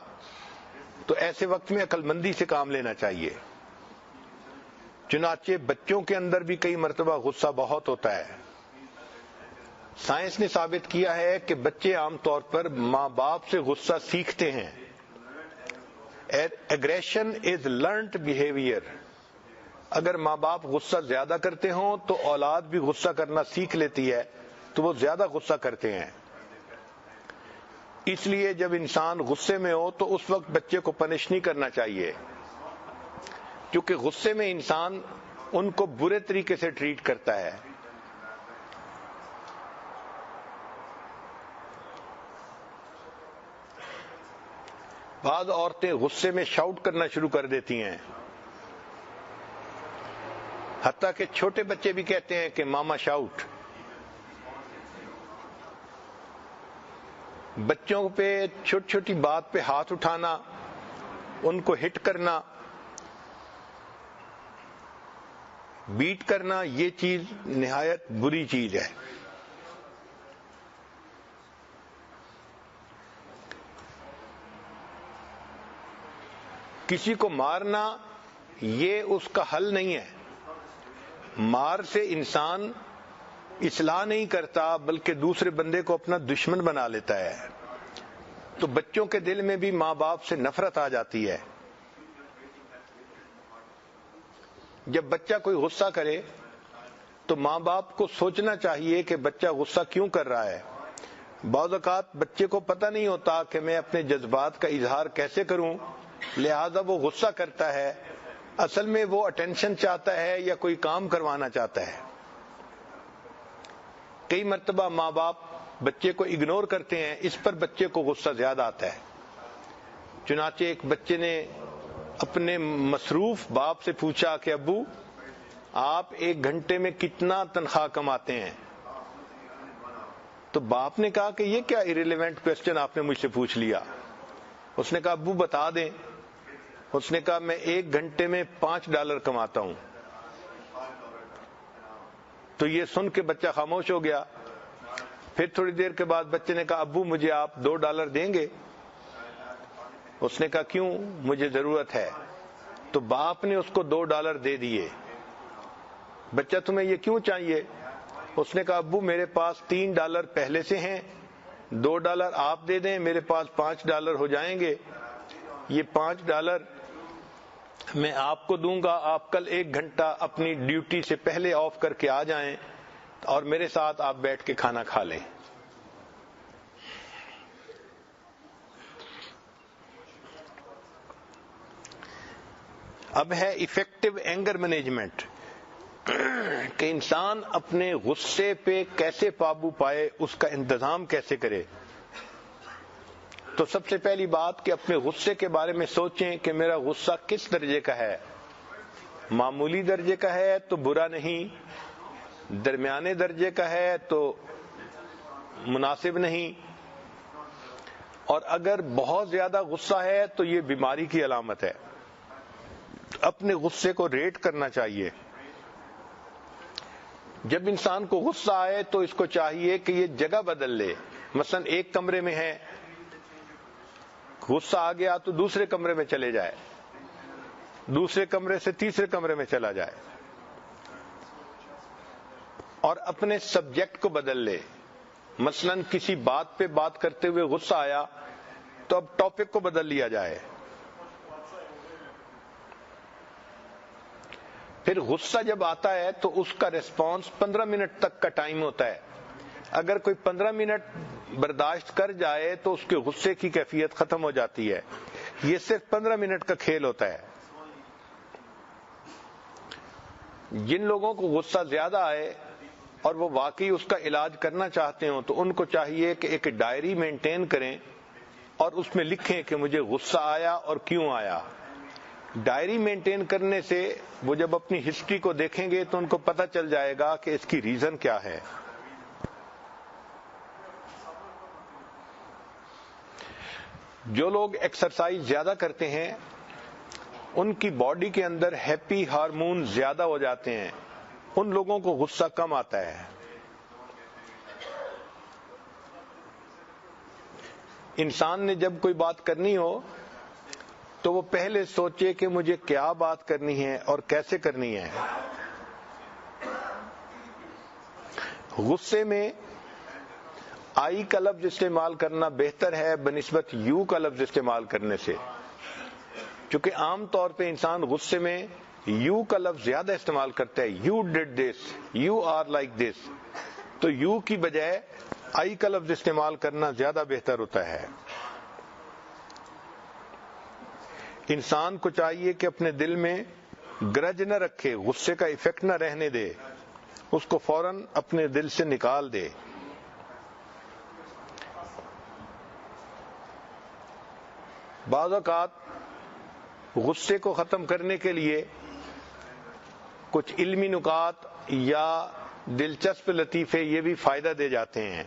تو ایسے وقت میں عقل مندی سے کام لینا چاہیے. چنانچہ بچوں کے اندر بھی کئی مرتبہ غصہ بہت ہوتا ہے. سائنس نے ثابت کیا ہے کہ بچے عام طور پر ماں باپ سے غصہ سیکھتے ہیں. Aggression is learned behaviour. اگر ماں باپ غصہ زیادہ کرتے ہوں تو اولاد بھی غصہ کرنا سیکھ لیتی ہے، تو وہ زیادہ غصہ کرتے ہیں. اس لیے جب انسان غصے میں ہو تو اس وقت بچے کو پنش نہیں کرنا چاہیے، کیونکہ غصے میں انسان ان کو برے طریقے سے ٹریٹ کرتا ہے. بعض عورتیں غصے میں شاؤٹ کرنا شروع کر دیتی ہیں، حتیٰ کہ چھوٹے بچے بھی کہتے ہیں کہ ماما شاؤٹ. بچوں پہ چھوٹی چھوٹی بات پہ ہاتھ اٹھانا، ان کو ہٹ کرنا، بیٹ کرنا، یہ چیز نہایت بری چیز ہے. کسی کو مارنا یہ اس کا حل نہیں ہے. مار سے انسان اصلاح نہیں کرتا بلکہ دوسرے بندے کو اپنا دشمن بنا لیتا ہے. تو بچوں کے دل میں بھی ماں باپ سے نفرت آ جاتی ہے. جب بچہ کوئی غصہ کرے تو ماں باپ کو سوچنا چاہیے کہ بچہ غصہ کیوں کر رہا ہے. بعض اوقات بچے کو پتہ نہیں ہوتا کہ میں اپنے جذبات کا اظہار کیسے کروں، لہذا وہ غصہ کرتا ہے. اصل میں وہ اٹینشن چاہتا ہے یا کوئی کام کروانا چاہتا ہے. کئی مرتبہ ماں باپ بچے کو اگنور کرتے ہیں، اس پر بچے کو غصہ زیادہ آتا ہے. چنانچہ ایک بچے نے اپنے مصروف باپ سے پوچھا کہ ابو آپ 1 گھنٹے میں کتنا تنخواہ کماتے ہیں؟ تو باپ نے کہا کہ یہ کیا ایریلیونٹ کوسچن آپ نے مجھ سے پوچھ لیا. اس نے کہا ابو بتا دیں. اس نے کہا میں 1 گھنٹے میں $5 کماتا ہوں. تو یہ سن کے بچہ خاموش ہو گیا. پھر تھوڑی دیر کے بعد بچے نے کہا ابو مجھے آپ $2 دیں گے؟ اس نے کہا کیوں، مجھے ضرورت ہے. تو باپ نے اس کو $2 دے دیے. بچہ تمہیں یہ کیوں چاہیے؟ اس نے کہا ابو میرے پاس $3 پہلے سے ہیں، $2 آپ دے دیں، میرے پاس $5 ہو جائیں گے. یہ $5 میں آپ کو دوں گا، آپ کل 1 گھنٹہ اپنی ڈیوٹی سے پہلے آف کر کے آ جائیں اور میرے ساتھ آپ بیٹھ کے کھانا کھا لیں. اب ہے ایفیکٹو اینگر مینجمنٹ، کہ انسان اپنے غصے پہ کیسے قابو پائے، اس کا انتظام کیسے کرے. تو سب سے پہلی بات کہ اپنے غصے کے بارے میں سوچیں کہ میرا غصہ کس درجے کا ہے. معمولی درجے کا ہے تو برا نہیں، درمیانے درجے کا ہے تو مناسب نہیں، اور اگر بہت زیادہ غصہ ہے تو یہ بیماری کی علامت ہے. اپنے غصے کو ریٹ کرنا چاہیے. جب انسان کو غصہ آئے تو اس کو چاہیے کہ یہ جگہ بدل لے. مثلا ایک کمرے میں ہے، غصہ آ گیا تو دوسرے کمرے میں چلے جائے، دوسرے کمرے سے تیسرے کمرے میں چلا جائے، اور اپنے سبجیکٹ کو بدل لے. مثلا کسی بات پہ بات کرتے ہوئے غصہ آیا تو اب ٹاپک کو بدل لیا جائے. پھر غصہ جب آتا ہے تو اس کا ریسپانس 15 منٹ تک کا ٹائم ہوتا ہے. اگر کوئی 15 منٹ برداشت کر جائے تو اس کے غصے کی کیفیت ختم ہو جاتی ہے. یہ صرف 15 منٹ کا کھیل ہوتا ہے. جن لوگوں کو غصہ زیادہ آئے اور وہ واقعی اس کا علاج کرنا چاہتے ہوں تو ان کو چاہیے کہ ایک ڈائری مینٹین کریں اور اس میں لکھیں کہ مجھے غصہ آیا اور کیوں آیا. ڈائری مینٹین کرنے سے وہ جب اپنی ہسٹری کو دیکھیں گے تو ان کو پتہ چل جائے گا کہ اس کی ریزن کیا ہے. جو لوگ ایکسرسائز زیادہ کرتے ہیں ان کی باڈی کے اندر ہیپی ہارمون زیادہ ہو جاتے ہیں، ان لوگوں کو غصہ کم آتا ہے. انسان نے جب کوئی بات کرنی ہو تو وہ پہلے سوچے کہ مجھے کیا بات کرنی ہے اور کیسے کرنی ہے. غصے میں آئی کا لفظ استعمال کرنا بہتر ہے بنسبت یو کا لفظ استعمال کرنے سے، چونکہ عام طور پہ انسان غصے میں یو کا لفظ زیادہ استعمال کرتا ہے. You did this, you are like this. تو یو کی بجائے آئی کا لفظ استعمال کرنا زیادہ بہتر ہوتا ہے. انسان کو چاہیے کہ اپنے دل میں گرج نہ رکھے، غصے کا ایفیکٹ نہ رہنے دے، اس کو فوراً اپنے دل سے نکال دے. بعض اوقات غصے کو ختم کرنے کے لیے کچھ علمی نکات یا دلچسپ لطیفے یہ بھی فائدہ دے جاتے ہیں.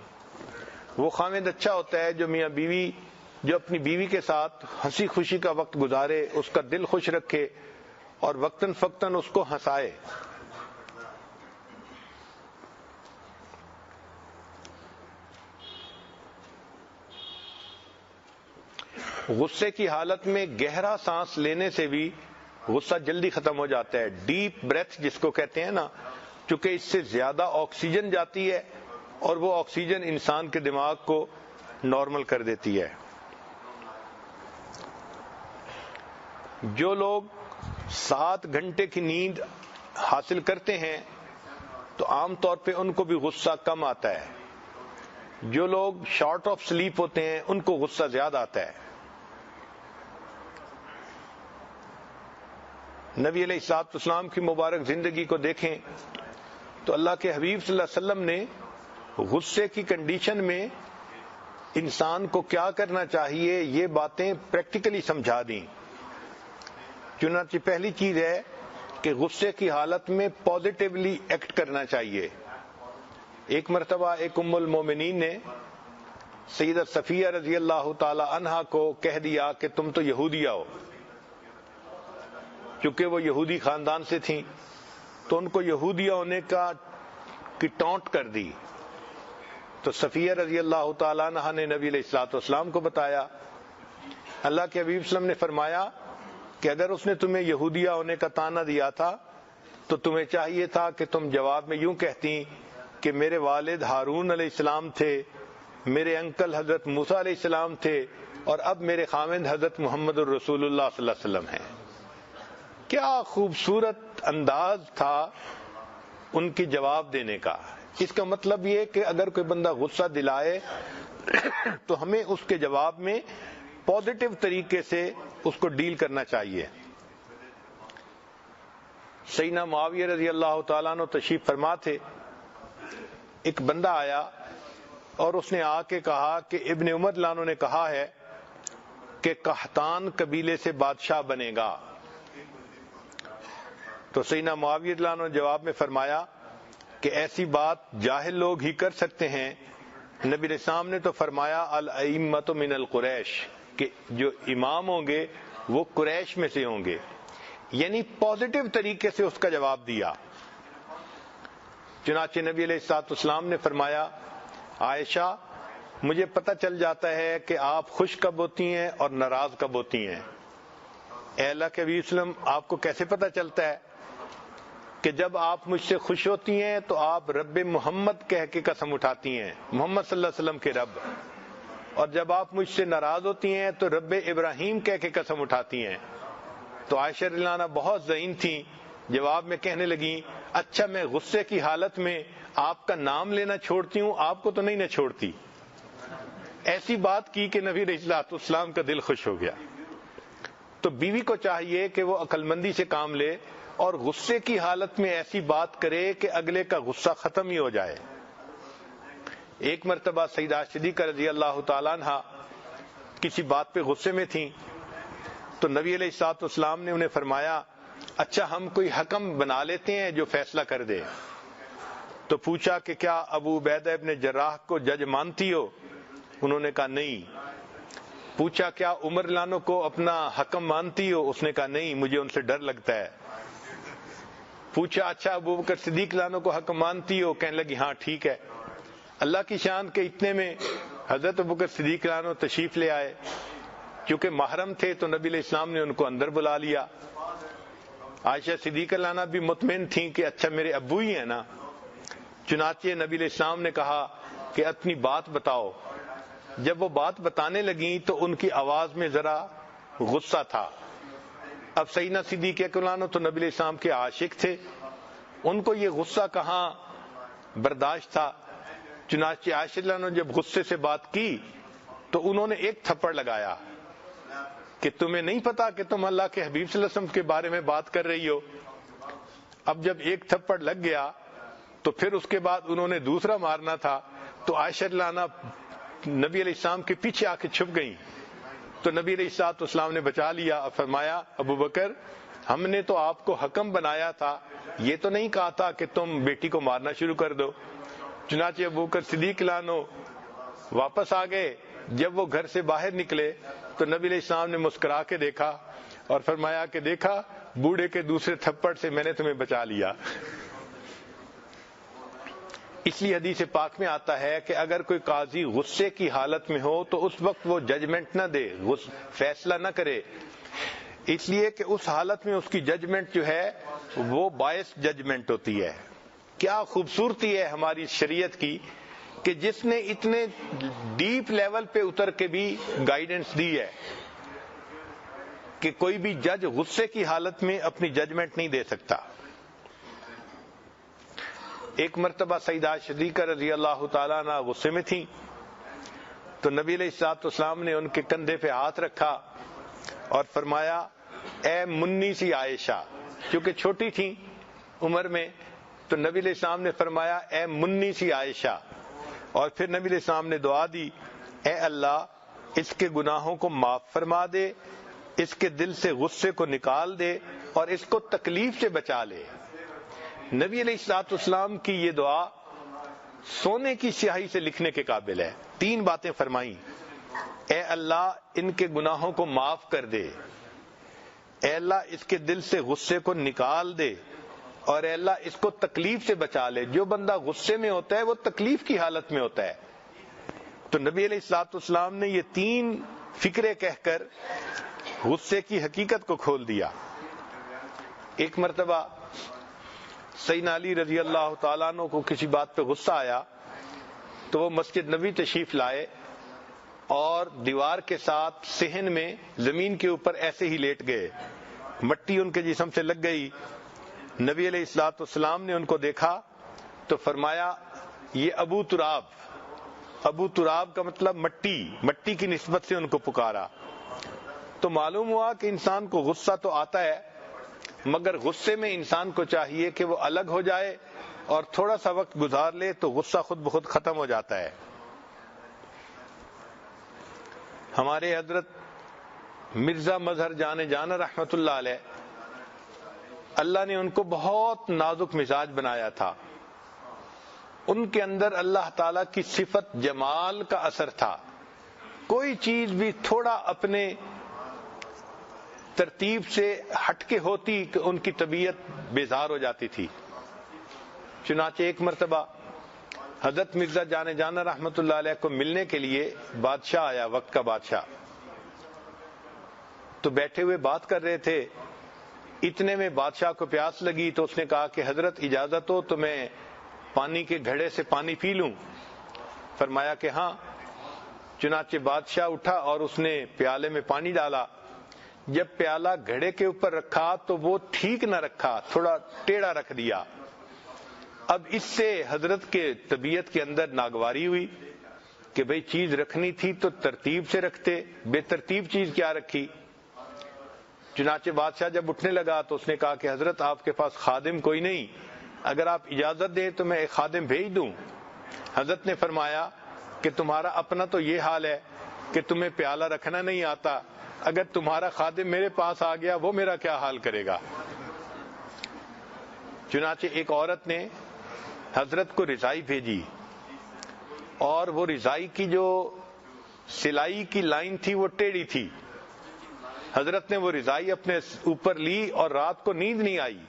وہ خاوند اچھا ہوتا ہے جو میاں بیوی جو اپنی بیوی کے ساتھ ہنسی خوشی کا وقت گزارے، اس کا دل خوش رکھے اور وقتاً فوقتاً اس کو ہنسائے. غصے کی حالت میں گہرا سانس لینے سے بھی غصہ جلدی ختم ہو جاتا ہے. ڈیپ بریتھ جس کو کہتے ہیں نا، چونکہ اس سے زیادہ آکسیجن جاتی ہے اور وہ آکسیجن انسان کے دماغ کو نارمل کر دیتی ہے. جو لوگ 7 گھنٹے کی نیند حاصل کرتے ہیں تو عام طور پہ ان کو بھی غصہ کم آتا ہے. جو لوگ شارٹ آف سلیپ ہوتے ہیں ان کو غصہ زیادہ آتا ہے. نبی علیہ الصلوۃ والسلام کی مبارک زندگی کو دیکھیں تو اللہ کے حبیب صلی اللہ علیہ وسلم نے غصے کی کنڈیشن میں انسان کو کیا کرنا چاہیے یہ باتیں پریکٹیکلی سمجھا دیں. چنانچہ پہلی چیز ہے کہ غصے کی حالت میں پازیٹیولی ایکٹ کرنا چاہیے. ایک مرتبہ ایک ام المومنین نے سیدہ صفیہ رضی اللہ تعالی عنہا کو کہہ دیا کہ تم تو یہودیہ ہو. چونکہ وہ یہودی خاندان سے تھیں تو ان کو یہودیہ ہونے کی ٹونٹ کر دی. تو صفیہ رضی اللہ تعالی عنہا نے نبی علیہ الصلوۃ والسلام کو بتایا. اللہ کے حبیب صلی اللہ علیہ وسلم نے فرمایا کہ اگر اس نے تمہیں یہودیہ ہونے کا طعنہ دیا تھا تو تمہیں چاہیے تھا کہ تم جواب میں یوں کہتی کہ میرے والد ہارون علیہ السلام تھے، میرے انکل حضرت موسیٰ علیہ السلام تھے، اور اب میرے خاوند حضرت محمد الرسول اللہ صلی اللہ علیہ وسلم ہیں. کیا خوبصورت انداز تھا ان کی جواب دینے کا. اس کا مطلب یہ کہ اگر کوئی بندہ غصہ دلائے تو ہمیں اس کے جواب میں پازیٹیو طریقے سے اس کو ڈیل کرنا چاہیے. سیدنا معاویہ رضی اللہ تعالیٰ عنہ تشریف فرما تھے. ایک بندہ آیا اور اس نے آ کے کہا کہ ابن عمر لانو نے کہا ہے کہ قحطان قبیلے سے بادشاہ بنے گا. تو سیدنا معاویہ لانو نے جواب میں فرمایا کہ ایسی بات جاہل لوگ ہی کر سکتے ہیں. نبی علیہ السلام نے تو فرمایا الائمۃ من القریش، کہ جو امام ہوں گے وہ قریش میں سے ہوں گے. یعنی پازیٹیو طریقے سے اس کا جواب دیا. چنانچہ نبی علیہ الصلوۃ والسلام نے فرمایا عائشہ مجھے پتہ چل جاتا ہے کہ آپ خوش کب ہوتی ہیں اور ناراض کب ہوتی ہیں. اے اللہ کے حبیب صلی اللہ علیہ وسلم آپ کو کیسے پتہ چلتا ہے کہ جب آپ مجھ سے خوش ہوتی ہیں تو آپ رب محمد کہہ کے قسم اٹھاتی ہیں، محمد صلی اللہ علیہ وسلم کے رب، اور جب آپ مجھ سے ناراض ہوتی ہیں تو رب ابراہیم کہہ کے قسم اٹھاتی ہیں. تو عائشہ رضی اللہ عنہا بہت ذہین تھیں، جواب میں کہنے لگیں اچھا میں غصے کی حالت میں آپ کا نام لینا چھوڑتی ہوں، آپ کو تو نہیں نہ چھوڑتی. ایسی بات کی کہ نبی علیہ الصلوۃ والسلام کا دل خوش ہو گیا. تو بیوی کو چاہیے کہ وہ عقل مندی سے کام لے اور غصے کی حالت میں ایسی بات کرے کہ اگلے کا غصہ ختم ہی ہو جائے. ایک مرتبہ سیدہ صدیقہ رضی اللہ تعالیٰ عنہا کسی بات پہ غصے میں تھیں تو نبی علیہ الصلوۃ والسلام نے انہیں فرمایا اچھا ہم کوئی حکم بنا لیتے ہیں جو فیصلہ کر دے. تو پوچھا کہ کیا ابو عبیدہ ابن جراح کو جج مانتی ہو؟ انہوں نے کہا نہیں. پوچھا کیا عمر لانو کو اپنا حکم مانتی ہو؟ اس نے کہا نہیں، مجھے ان سے ڈر لگتا ہے. پوچھا اچھا ابو بکر صدیق لانو کو حکم مانتی ہو؟ کہنے لگی ہاں ٹھیک ہے. اللہ کی شان کے اتنے میں حضرت ابو بکر صدیق لانو تشریف لے آئے. کیونکہ محرم تھے تو نبی علیہ السلام نے ان کو اندر بلا لیا. عائشہ صدیقہ لانا بھی مطمئن تھیں کہ اچھا میرے ابو ہی ہیں نا. چنانچہ نبی علیہ السلام نے کہا کہ اپنی بات بتاؤ. جب وہ بات بتانے لگیں تو ان کی آواز میں ذرا غصہ تھا. اب سیدنا صدیقہ اکبر تو نبی علیہ السلام کے عاشق تھے، ان کو یہ غصہ کہاں برداشت تھا. چنانچہ عائشہ نے جب غصے سے بات کی تو انہوں نے ایک تھپڑ لگایا کہ تمہیں نہیں پتا کہ تم اللہ کے حبیب صلی اللہ علیہ وسلم کے بارے میں بات کر رہی ہو. اب جب ایک تھپڑ لگ گیا تو پھر اس کے بعد انہوں نے دوسرا مارنا تھا تو عائشہ لانا نبی علیہ السلام کے پیچھے آ کے چھپ گئیں. تو نبی علیہ الصلوۃ والسلام نے بچا لیا اور فرمایا ابو بکر ہم نے تو آپ کو حکم بنایا تھا، یہ تو نہیں کہا تھا کہ تم بیٹی کو مارنا شروع کر دو. چنانچہ ابو بکر صدیق لانو واپس آ گئے. جب وہ گھر سے باہر نکلے تو نبی علیہ السلام نے مسکرا کے دیکھا اور فرمایا کہ دیکھا بوڑھے کے دوسرے تھپڑ سے میں نے تمہیں بچا لیا. اس لیے حدیث پاک میں آتا ہے کہ اگر کوئی قاضی غصے کی حالت میں ہو تو اس وقت وہ ججمنٹ نہ دے، فیصلہ نہ کرے، اس لیے کہ اس حالت میں اس کی ججمنٹ جو ہے وہ باعث ججمنٹ ہوتی ہے۔ کیا خوبصورتی ہے ہماری شریعت کی کہ جس نے اتنے ڈیپ لیول پہ اتر کے بھی گائیڈنس دی ہے کہ کوئی بھی جج غصے کی حالت میں اپنی ججمنٹ نہیں دے سکتا۔ ایک مرتبہ سیدہ صدیقہ رضی اللہ تعالیٰ عنہ غصے میں تھیں تو نبی علیہ الصلوۃ والسلام نے ان کے کندھے پہ ہاتھ رکھا اور فرمایا اے منی سی عائشہ، کیونکہ چھوٹی تھیں عمر میں، تو نبی علیہ السلام نے فرمایا اے منی سی عائشہ، اور پھر نبی علیہ السلام نے دعا دی اے اللہ اس کے گناہوں کو معاف فرما دے، اس کے دل سے غصے کو نکال دے اور اس کو تکلیف سے بچا لے۔ نبی علیہ الصلوۃ والسلام کی یہ دعا سونے کی سیاہی سے لکھنے کے قابل ہے۔ 3 باتیں فرمائیں، اے اللہ ان کے گناہوں کو معاف کر دے، اے اللہ اس کے دل سے غصے کو نکال دے، اور اے اللہ اس کو تکلیف سے بچا لے۔ جو بندہ غصے میں ہوتا ہے وہ تکلیف کی حالت میں ہوتا ہے۔ تو نبی علیہ الصلوۃ والسلام نے یہ 3 فکرے کہہ کر غصے کی حقیقت کو کھول دیا۔ ایک مرتبہ سیدنا علی رضی اللہ تعالیٰ عنہ کو کسی بات پہ غصہ آیا تو وہ مسجد نبوی تشریف لائے اور دیوار کے ساتھ صحن میں زمین کے اوپر ایسے ہی لیٹ گئے، مٹی ان کے جسم سے لگ گئی۔ نبی علیہ الصلوۃ والسلام نے ان کو دیکھا تو فرمایا یہ ابو تراب، ابو تراب کا مطلب مٹی کی نسبت سے ان کو پکارا۔ تو معلوم ہوا کہ انسان کو غصہ تو آتا ہے، مگر غصے میں انسان کو چاہیے کہ وہ الگ ہو جائے اور تھوڑا سا وقت گزار لے تو غصہ خود بخود ختم ہو جاتا ہے۔ ہمارے حضرت مرزا مظہر جان جانا رحمت اللہ علیہ، اللہ نے ان کو بہت نازک مزاج بنایا تھا۔ ان کے اندر اللہ تعالیٰ کی صفت جمال کا اثر تھا۔ کوئی چیز بھی تھوڑا اپنے ترتیب سے ہٹ کے ہوتی کہ ان کی طبیعت بیزار ہو جاتی تھی۔ چنانچہ ایک مرتبہ حضرت مرزا جان جانا رحمت اللہ علیہ کو ملنے کے لیے بادشاہ آیا، وقت کا بادشاہ، تو بیٹھے ہوئے بات کر رہے تھے۔ اتنے میں بادشاہ کو پیاس لگی تو اس نے کہا کہ حضرت اجازت ہو تو میں پانی کے گھڑے سے پانی پی لوں؟ فرمایا کہ ہاں۔ چنانچہ بادشاہ اٹھا اور اس نے پیالے میں پانی ڈالا۔ جب پیالہ گھڑے کے اوپر رکھا تو وہ ٹھیک نہ رکھا، تھوڑا ٹیڑھا رکھ دیا۔ اب اس سے حضرت کے طبیعت کے اندر ناگواری ہوئی کہ بھئی چیز رکھنی تھی تو ترتیب سے رکھتے، بے ترتیب چیز کیا رکھی؟ چنانچہ بادشاہ جب اٹھنے لگا تو اس نے کہا کہ حضرت آپ کے پاس خادم کوئی نہیں، اگر آپ اجازت دیں تو میں ایک خادم بھیج دوں۔ حضرت نے فرمایا کہ تمہارا اپنا تو یہ حال ہے کہ تمہیں پیالہ رکھنا نہیں آتا، اگر تمہارا خادم میرے پاس آ گیا وہ میرا کیا حال کرے گا؟ چنانچہ ایک عورت نے حضرت کو رضائی بھیجی اور وہ رضائی کی جو سلائی کی لائن تھی وہ ٹیڑھی تھی۔ حضرت نے وہ رضائی اپنے اوپر لی اور رات کو نیند نہیں آئی۔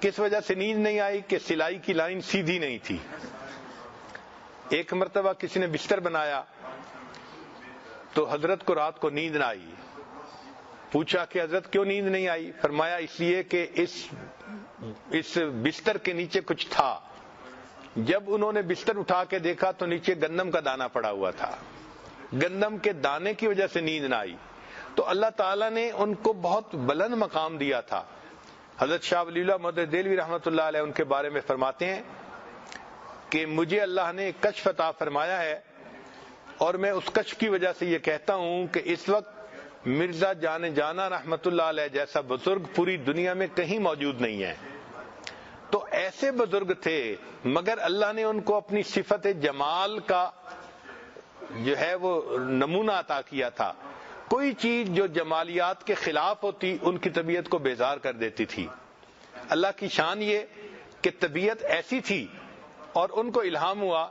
کس وجہ سے نیند نہیں آئی؟ کہ سلائی کی لائن سیدھی نہیں تھی۔ ایک مرتبہ کسی نے بستر بنایا تو حضرت کو رات کو نیند نہ آئی۔ پوچھا کہ حضرت کیوں نیند نہیں آئی؟ فرمایا اس لیے کہ اس بستر کے نیچے کچھ تھا۔ جب انہوں نے بستر اٹھا کے دیکھا تو نیچے گندم کا دانہ پڑا ہوا تھا، گندم کے دانے کی وجہ سے نیند نہ آئی۔ تو اللہ تعالیٰ نے ان کو بہت بلند مقام دیا تھا۔ حضرت شاہ ولی اللہ محدث دہلوی رحمۃ اللہ علیہ ان کے بارے میں فرماتے ہیں کہ مجھے اللہ نے کشف عطا فرمایا ہے اور میں اس کشف کی وجہ سے یہ کہتا ہوں کہ اس وقت مرزا جان جانا رحمت اللہ علیہ جیسا بزرگ پوری دنیا میں کہیں موجود نہیں ہے۔ تو ایسے بزرگ تھے مگر اللہ نے ان کو اپنی صفت جمال کا جو ہے وہ نمونہ عطا کیا تھا۔ کوئی چیز جو جمالیات کے خلاف ہوتی ان کی طبیعت کو بیزار کر دیتی تھی۔ اللہ کی شان یہ کہ طبیعت ایسی تھی اور ان کو الہام ہوا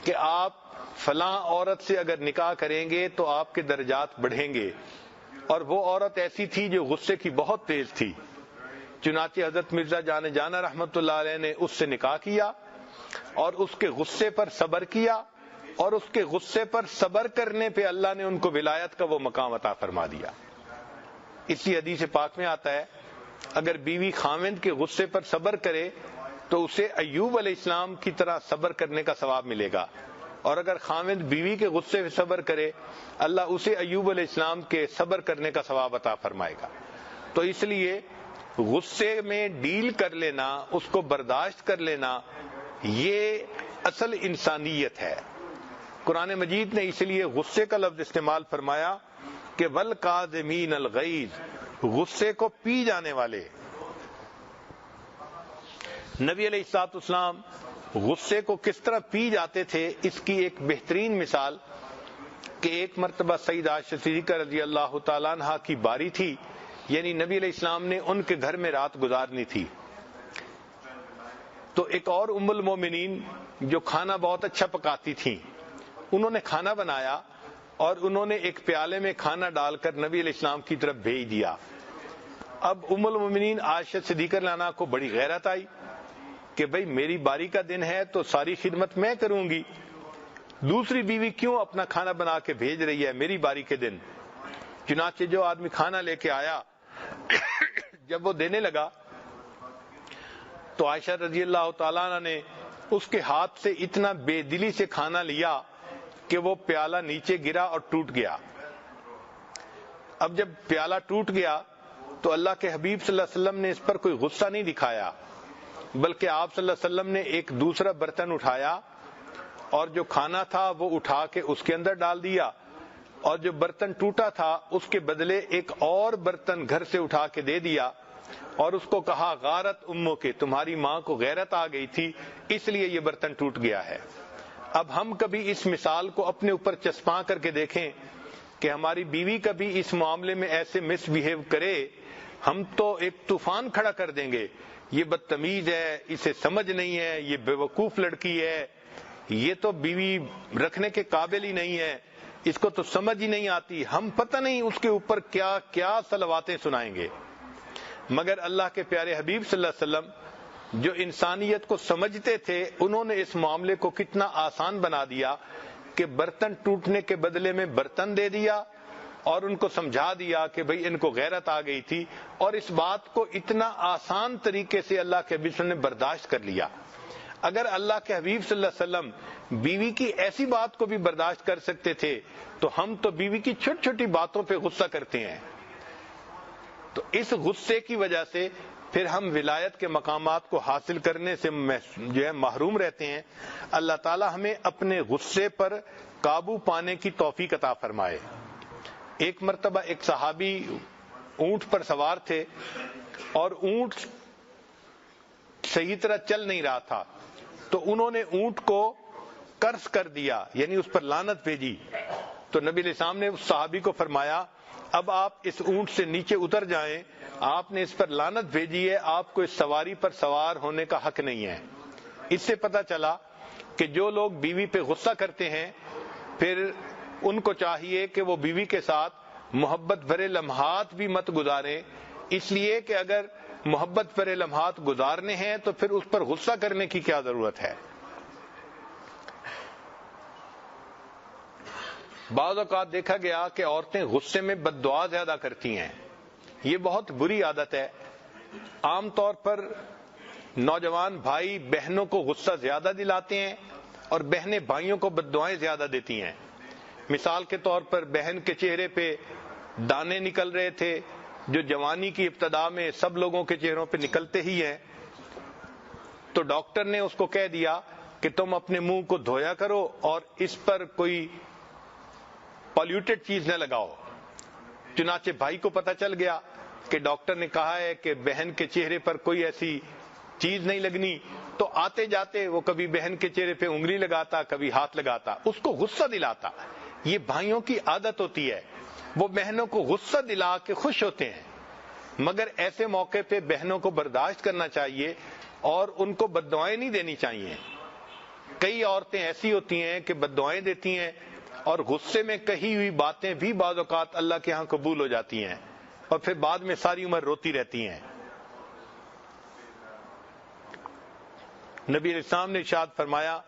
کہ آپ فلاں عورت سے اگر نکاح کریں گے تو آپ کے درجات بڑھیں گے، اور وہ عورت ایسی تھی جو غصے کی بہت تیز تھی۔ چنانچہ حضرت مرزا جان جانا رحمت اللہ علیہ نے اس سے نکاح کیا اور اس کے غصے پر صبر کیا، اور اس کے غصے پر صبر کرنے پہ اللہ نے ان کو ولایت کا وہ مقام عطا فرما دیا۔ اسی حدیث پاک میں آتا ہے اگر بیوی خاوند کے غصے پر صبر کرے تو اسے ایوب علیہ السلام کی طرح صبر کرنے کا ثواب ملے گا، اور اگر خاوند بیوی کے غصے پہ صبر کرے اللہ اسے ایوب علیہ السلام کے صبر کرنے کا ثواب عطا فرمائے گا۔ تو اس لیے غصے میں ڈیل کر لینا، اس کو برداشت کر لینا، یہ اصل انسانیت ہے۔ قرآن مجید نے اس لیے غصے کا لفظ استعمال فرمایا کہ وَالْقَاظِمِينَ الْغَيْظَ، غصے کو پی جانے والے۔ نبی علیہ الصلوۃ والسلام غصے کو کس طرح پی جاتے تھے اس کی ایک بہترین مثال کہ ایک مرتبہ سیدہ عائشہ صدیقہ رضی اللہ تعالیٰ عنہ کی باری تھی، یعنی نبی علیہ السلام نے ان کے گھر میں رات گزارنی تھی، تو ایک اور ام المومنین جو کھانا بہت اچھا پکاتی تھیں انہوں نے کھانا بنایا اور انہوں نے ایک پیالے میں کھانا ڈال کر نبی علیہ السلام کی طرف بھیج دیا۔ اب ام المومنین عائشہ صدیقہ رضی اللہ عنہا کو بڑی غیرت آئی کہ بھئی میری باری کا دن ہے تو ساری خدمت میں کروں گی، دوسری بیوی کیوں اپنا کھانا بنا کے بھیج رہی ہے میری باری کے دن۔ چنانچہ جو آدمی کھانا لے کے آیا جب وہ دینے لگا تو عائشہ رضی اللہ تعالیٰ عنہ نے اس کے ہاتھ سے اتنا بے دلی سے کھانا لیا کہ وہ پیالہ نیچے گرا اور ٹوٹ گیا۔ اب جب پیالہ ٹوٹ گیا تو اللہ کے حبیب صلی اللہ علیہ وسلم نے اس پر کوئی غصہ نہیں دکھایا، بلکہ آپ صلی اللہ علیہ وسلم نے ایک دوسرا برتن اٹھایا اور جو کھانا تھا وہ اٹھا کے اس کے اندر ڈال دیا، اور جو برتن ٹوٹا تھا اس کے بدلے ایک اور برتن گھر سے اٹھا کے دے دیا، اور اس کو کہا غارت امو کے، تمہاری ماں کو غیرت آ گئی تھی اس لیے یہ برتن ٹوٹ گیا ہے۔ اب ہم کبھی اس مثال کو اپنے اوپر چسپاں کر کے دیکھیں کہ ہماری بیوی کبھی اس معاملے میں ایسے مس بیہیو کرے، ہم تو ایک طوفان کھڑا کر دیں گے، یہ بدتمیز ہے، اسے سمجھ نہیں ہے، یہ بیوقوف لڑکی ہے، یہ تو بیوی رکھنے کے قابل ہی نہیں ہے، اس کو تو سمجھ ہی نہیں آتی، ہم پتہ نہیں اس کے اوپر کیا کیا صلواتیں سنائیں گے۔ مگر اللہ کے پیارے حبیب صلی اللہ علیہ وسلم جو انسانیت کو سمجھتے تھے انہوں نے اس معاملے کو کتنا آسان بنا دیا کہ برتن ٹوٹنے کے بدلے میں برتن دے دیا اور ان کو سمجھا دیا کہ بھئی ان کو غیرت آ گئی تھی، اور اس بات کو اتنا آسان طریقے سے اللہ کے حبیب صلی اللہ علیہ وسلم نے برداشت کر لیا۔ اگر اللہ کے حبیب صلی اللہ علیہ وسلم بیوی کی ایسی بات کو بھی برداشت کر سکتے تھے تو ہم تو بیوی کی چھوٹی چھوٹی باتوں پہ غصہ کرتے ہیں، تو اس غصے کی وجہ سے پھر ہم ولایت کے مقامات کو حاصل کرنے سے جو ہے محروم رہتے ہیں۔ اللہ تعالی ہمیں اپنے غصے پر قابو پانے کی توفیق عطا فرمائے۔ ایک مرتبہ ایک صحابی اونٹ پر سوار تھے اور اونٹ صحیح طرح چل نہیں رہا تھا، تو انہوں نے اونٹ کو قرض کر دیا، یعنی اس پر لعنت بھیجی۔ تو نبی علیہ السلام نے اس صحابی کو فرمایا اب آپ اس اونٹ سے نیچے اتر جائیں، آپ نے اس پر لعنت بھیجی ہے، آپ کو اس سواری پر سوار ہونے کا حق نہیں ہے۔ اس سے پتہ چلا کہ جو لوگ بیوی پہ غصہ کرتے ہیں پھر ان کو چاہیے کہ وہ بیوی کے ساتھ محبت بھرے لمحات بھی مت گزاریں، اس لیے کہ اگر محبت بھرے لمحات گزارنے ہیں تو پھر اس پر غصہ کرنے کی کیا ضرورت ہے۔ بعض اوقات دیکھا گیا کہ عورتیں غصے میں بد دعا زیادہ کرتی ہیں، یہ بہت بری عادت ہے۔ عام طور پر نوجوان بھائی بہنوں کو غصہ زیادہ دلاتے ہیں اور بہنیں بھائیوں کو بد دعائیں زیادہ دیتی ہیں۔ مثال کے طور پر بہن کے چہرے پہ دانے نکل رہے تھے جو جوانی کی ابتدا میں سب لوگوں کے چہروں پہ نکلتے ہی ہیں، تو ڈاکٹر نے اس کو کہہ دیا کہ تم اپنے منہ کو دھویا کرو اور اس پر کوئی پالیوٹڈ چیز نہ لگاؤ۔ چنانچہ بھائی کو پتہ چل گیا کہ ڈاکٹر نے کہا ہے کہ بہن کے چہرے پر کوئی ایسی چیز نہیں لگنی، تو آتے جاتے وہ کبھی بہن کے چہرے پہ انگلی لگاتا، کبھی ہاتھ لگاتا، اس کو غصہ دلاتا۔ یہ بھائیوں کی عادت ہوتی ہے، وہ بہنوں کو غصہ دلا کے خوش ہوتے ہیں، مگر ایسے موقع پہ بہنوں کو برداشت کرنا چاہیے اور ان کو بد دعائیں نہیں دینی چاہیے۔ کئی عورتیں ایسی ہوتی ہیں کہ بد دعائیں دیتی ہیں اور غصے میں کہی ہوئی باتیں بھی بعض اوقات اللہ کے ہاں قبول ہو جاتی ہیں اور پھر بعد میں ساری عمر روتی رہتی ہیں۔ نبی علیہ السلام نے ارشاد فرمایا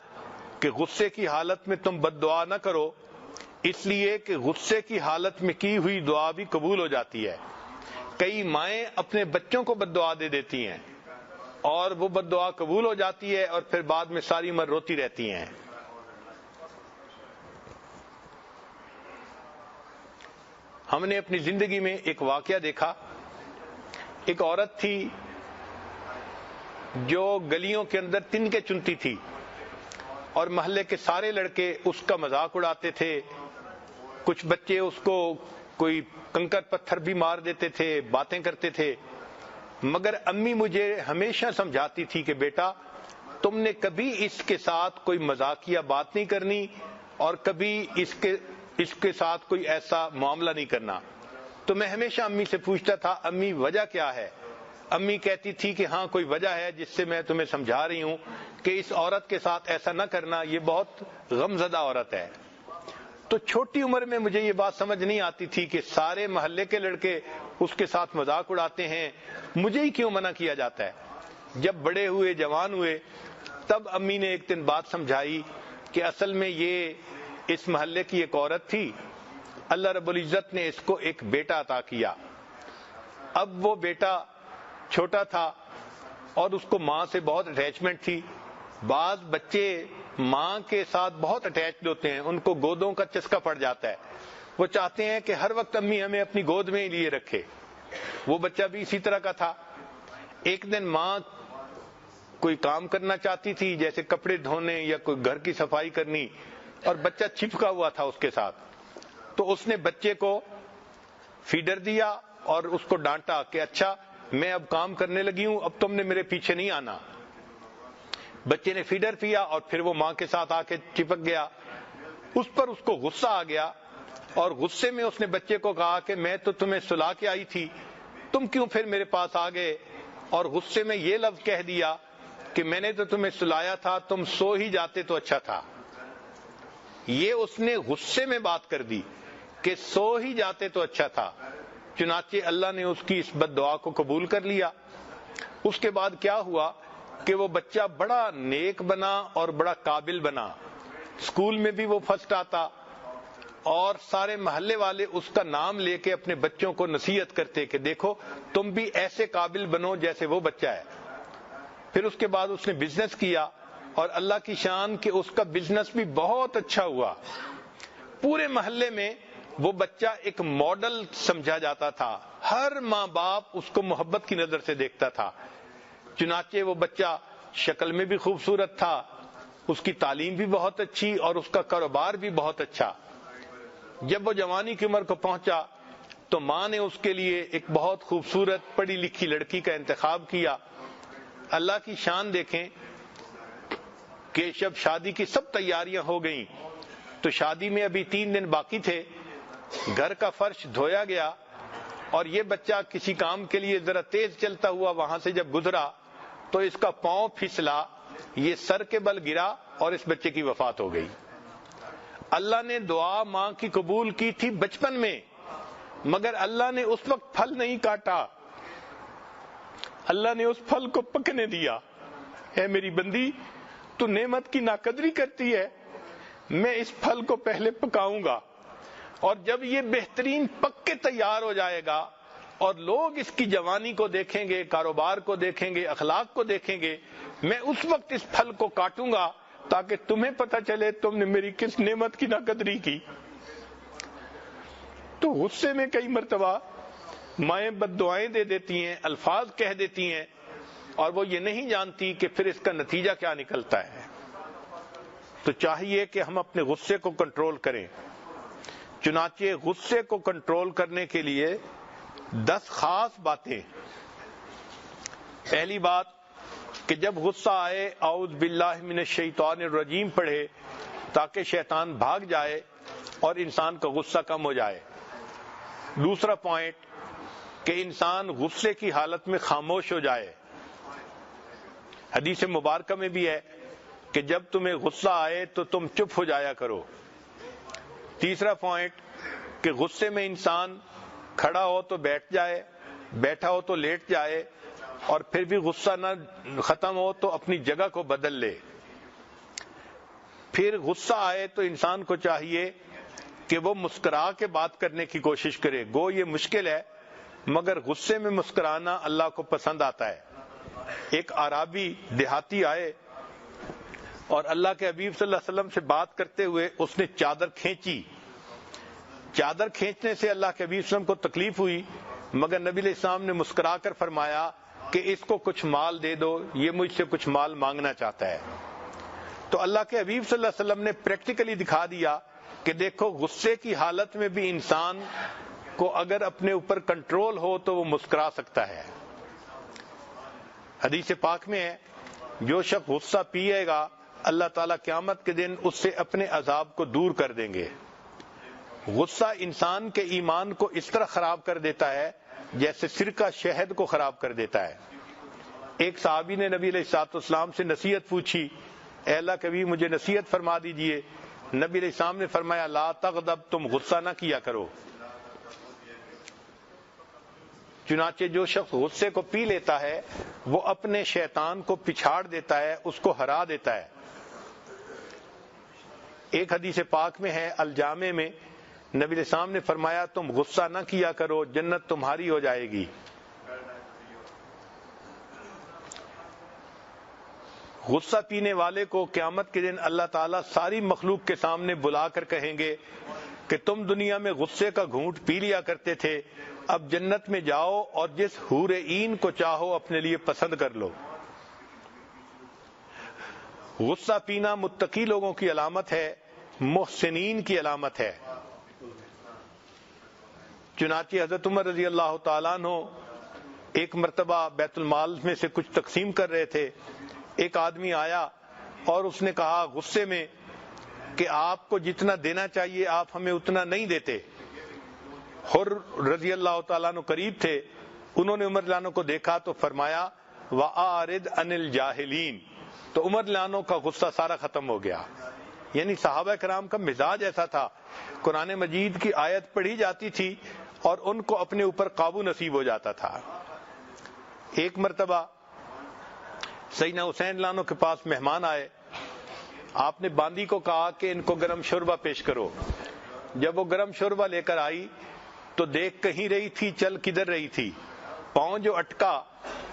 کہ غصے کی حالت میں تم بد دعا نہ کرو، اس لیے کہ غصے کی حالت میں کی ہوئی دعا بھی قبول ہو جاتی ہے۔ کئی مائیں اپنے بچوں کو بد دعا دے دیتی ہیں اور وہ بد دعا قبول ہو جاتی ہے اور پھر بعد میں ساری عمر روتی رہتی ہیں۔ ہم نے اپنی زندگی میں ایک واقعہ دیکھا، ایک عورت تھی جو گلیوں کے اندر تنکے چنتی تھی اور محلے کے سارے لڑکے اس کا مذاق اڑاتے تھے، کچھ بچے اس کو کوئی کنکر پتھر بھی مار دیتے تھے، باتیں کرتے تھے، مگر امی مجھے ہمیشہ سمجھاتی تھی کہ بیٹا تم نے کبھی اس کے ساتھ کوئی مذاقیہ بات نہیں کرنی اور کبھی اس کے ساتھ کوئی ایسا معاملہ نہیں کرنا۔ تو میں ہمیشہ امی سے پوچھتا تھا امی وجہ کیا ہے؟ امی کہتی تھی کہ ہاں کوئی وجہ ہے جس سے میں تمہیں سمجھا رہی ہوں کہ اس عورت کے ساتھ ایسا نہ کرنا، یہ بہت غمزدہ عورت ہے۔ تو چھوٹی عمر میں مجھے یہ بات سمجھ نہیں آتی تھی کہ سارے محلے کے لڑکے اس کے ساتھ مذاق اڑاتے ہیں، مجھے ہی کیوں منع کیا جاتا ہے۔ جب بڑے ہوئے، جوان ہوئے، تب امی نے ایک دن بات سمجھائی کہ اصل میں یہ اس محلے کی ایک عورت تھی، اللہ رب العزت نے اس کو ایک بیٹا عطا کیا۔ اب وہ بیٹا چھوٹا تھا اور اس کو ماں سے بہت اٹیچمنٹ تھی۔ بعض بچے ماں کے ساتھ بہت اٹیچڈ ہوتے ہیں، ان کو گودوں کا چسکا پڑ جاتا ہے، وہ چاہتے ہیں کہ ہر وقت امی ہمیں اپنی گود میں ہی لیے رکھے۔ وہ بچہ بھی اسی طرح کا تھا۔ ایک دن ماں کوئی کام کرنا چاہتی تھی، جیسے کپڑے دھونے یا کوئی گھر کی صفائی کرنی، اور بچہ چپکا ہوا تھا اس کے ساتھ، تو اس نے بچے کو فیڈر دیا اور اس کو ڈانٹا کہ اچھا میں اب کام کرنے لگی ہوں، اب تم نے میرے پیچھے نہیں آنا۔ بچے نے فیڈر پیا اور پھر وہ ماں کے ساتھ آ کے چپک گیا۔ اس پر اس کو غصہ آ گیا اور غصے میں اس نے بچے کو کہا کہ میں تو تمہیں سلا کے آئی تھی، تم کیوں پھر میرے پاس آ گئے؟ اور غصے میں یہ لفظ کہہ دیا کہ میں نے تو تمہیں سلایا تھا، تم سو ہی جاتے تو اچھا تھا۔ یہ اس نے غصے میں بات کر دی کہ سو ہی جاتے تو اچھا تھا، چنانچہ اللہ نے اس کی اس بد دعا کو قبول کر لیا۔ اس کے بعد کیا ہوا کہ وہ بچہ بڑا نیک بنا اور بڑا قابل بنا، اسکول میں بھی وہ فرسٹ آتا اور سارے محلے والے اس کا نام لے کے اپنے بچوں کو نصیحت کرتے کہ دیکھو تم بھی ایسے قابل بنو جیسے وہ بچہ ہے۔ پھر اس کے بعد اس نے بزنس کیا اور اللہ کی شان کہ اس کا بزنس بھی بہت اچھا ہوا۔ پورے محلے میں وہ بچہ ایک ماڈل سمجھا جاتا تھا، ہر ماں باپ اس کو محبت کی نظر سے دیکھتا تھا۔ چنانچہ وہ بچہ شکل میں بھی خوبصورت تھا، اس کی تعلیم بھی بہت اچھی اور اس کا کاروبار بھی بہت اچھا۔ جب وہ جوانی کی عمر کو پہنچا تو ماں نے اس کے لیے ایک بہت خوبصورت پڑھی لکھی لڑکی کا انتخاب کیا۔ اللہ کی شان دیکھیں کہ جب شادی کی سب تیاریاں ہو گئیں تو شادی میں ابھی 3 دن باقی تھے، گھر کا فرش دھویا گیا اور یہ بچہ کسی کام کے لیے ذرا تیز چلتا ہوا وہاں سے جب گزرا تو اس کا پاؤں پھسلا، یہ سر کے بل گرا اور اس بچے کی وفات ہو گئی۔ اللہ نے دعا ماں کی قبول کی تھی بچپن میں، مگر اللہ نے اس وقت پھل نہیں کاٹا، اللہ نے اس پھل کو پکنے دیا۔ اے میری بندی، تو نعمت کی ناقدری کرتی ہے، میں اس پھل کو پہلے پکاؤں گا اور جب یہ بہترین پک کے تیار ہو جائے گا اور لوگ اس کی جوانی کو دیکھیں گے، کاروبار کو دیکھیں گے، اخلاق کو دیکھیں گے، میں اس وقت اس پھل کو کاٹوں گا تاکہ تمہیں پتہ چلے تم نے میری کس نعمت کی ناقدری کی۔ تو غصے میں کئی مرتبہ مائیں بد دعائیں دے دیتی ہیں، الفاظ کہہ دیتی ہیں اور وہ یہ نہیں جانتی کہ پھر اس کا نتیجہ کیا نکلتا ہے۔ تو چاہیے کہ ہم اپنے غصے کو کنٹرول کریں۔ چنانچہ غصے کو کنٹرول کرنے کے لیے 10 خاص باتیں۔ پہلی بات کہ جب غصہ آئے اعوذ باللہ من الشیطان الرجیم پڑھے تاکہ شیطان بھاگ جائے اور انسان کا غصہ کم ہو جائے۔ دوسرا پوائنٹ کہ انسان غصے کی حالت میں خاموش ہو جائے۔ حدیث مبارکہ میں بھی ہے کہ جب تمہیں غصہ آئے تو تم چپ ہو جایا کرو۔ تیسرا پوائنٹ کہ غصے میں انسان کھڑا ہو تو بیٹھ جائے، بیٹھا ہو تو لیٹ جائے اور پھر بھی غصہ نہ ختم ہو تو اپنی جگہ کو بدل لے. پھر غصہ آئے تو انسان کو چاہیے کہ وہ مسکرا کے بات کرنے کی کوشش کرے. گو یہ مشکل ہے مگر غصے میں مسکرانا اللہ کو پسند آتا ہے. ایک اعرابی دیہاتی آئے اور اللہ کے حبیب صلی اللہ علیہ وسلم سے بات کرتے ہوئے اس نے چادر کھینچی. چادر کھینچنے سے اللہ کے حبیب صلی اللہ علیہ وسلم کو تکلیف ہوئی مگر نبی علیہ السلام نے مسکرا کر فرمایا کہ اس کو کچھ مال دے دو, یہ مجھ سے کچھ مال مانگنا چاہتا ہے. تو اللہ کے حبیب صلی اللہ علیہ وسلم نے پریکٹیکلی دکھا دیا کہ دیکھو غصے کی حالت میں بھی انسان کو اگر اپنے اوپر کنٹرول ہو تو وہ مسکرا سکتا ہے. حدیث پاک میں ہے جو شخص غصہ پیے گا اللہ تعالیٰ قیامت کے دن اس سے اپنے عذاب کو دور کر دیں گے. غصہ انسان کے ایمان کو اس طرح خراب کر دیتا ہے جیسے سرکہ شہد کو خراب کر دیتا ہے. ایک صحابی نے نبی علیہ الصلوۃ والسلام سے نصیحت پوچھی, اے اللہ کے نبی مجھے نصیحت فرما دیجئے. نبی علیہ السلام نے فرمایا لا تغضب, تم غصہ نہ کیا کرو. چنانچہ جو شخص غصے کو پی لیتا ہے وہ اپنے شیطان کو پچھاڑ دیتا ہے, اس کو ہرا دیتا ہے. ایک حدیث پاک میں ہے الجامع میں نبی علیہ السلام نے فرمایا تم غصہ نہ کیا کرو جنت تمہاری ہو جائے گی. غصہ پینے والے کو قیامت کے دن اللہ تعالیٰ ساری مخلوق کے سامنے بلا کر کہیں گے کہ تم دنیا میں غصے کا گھونٹ پی لیا کرتے تھے, اب جنت میں جاؤ اور جس حور عین کو چاہو اپنے لیے پسند کر لو. غصہ پینا متقی لوگوں کی علامت ہے, محسنین کی علامت ہے. چنانچہ حضرت عمر رضی اللہ تعالیٰ عنہ ایک مرتبہ بیت المال میں سے کچھ تقسیم کر رہے تھے. ایک آدمی آیا اور اس نے کہا غصے میں کہ آپ کو جتنا دینا چاہیے آپ ہمیں اتنا نہیں دیتے. حر رضی اللہ تعالیٰ عنہ قریب تھے, انہوں نے عمر رضی اللہ عنہ کو دیکھا تو فرمایا وَأَعْرِضْ عَنِ الْجَاهِلِينَ, تو عمر رضی اللہ عنہ کا غصہ سارا ختم ہو گیا. یعنی صحابہ کرام کا مزاج ایسا تھا, قرآن مجید کی آیت پڑھی جاتی تھی اور ان کو اپنے اوپر قابو نصیب ہو جاتا تھا. ایک مرتبہ سیدنا حسین لانو کے پاس مہمان آئے, آپ نے باندی کو کہا کہ ان کو گرم شوربہ پیش کرو. جب وہ گرم شوربہ لے کر آئی تو دیکھ کہیں رہی تھی چل کدھر رہی تھی, پاؤں جو اٹکا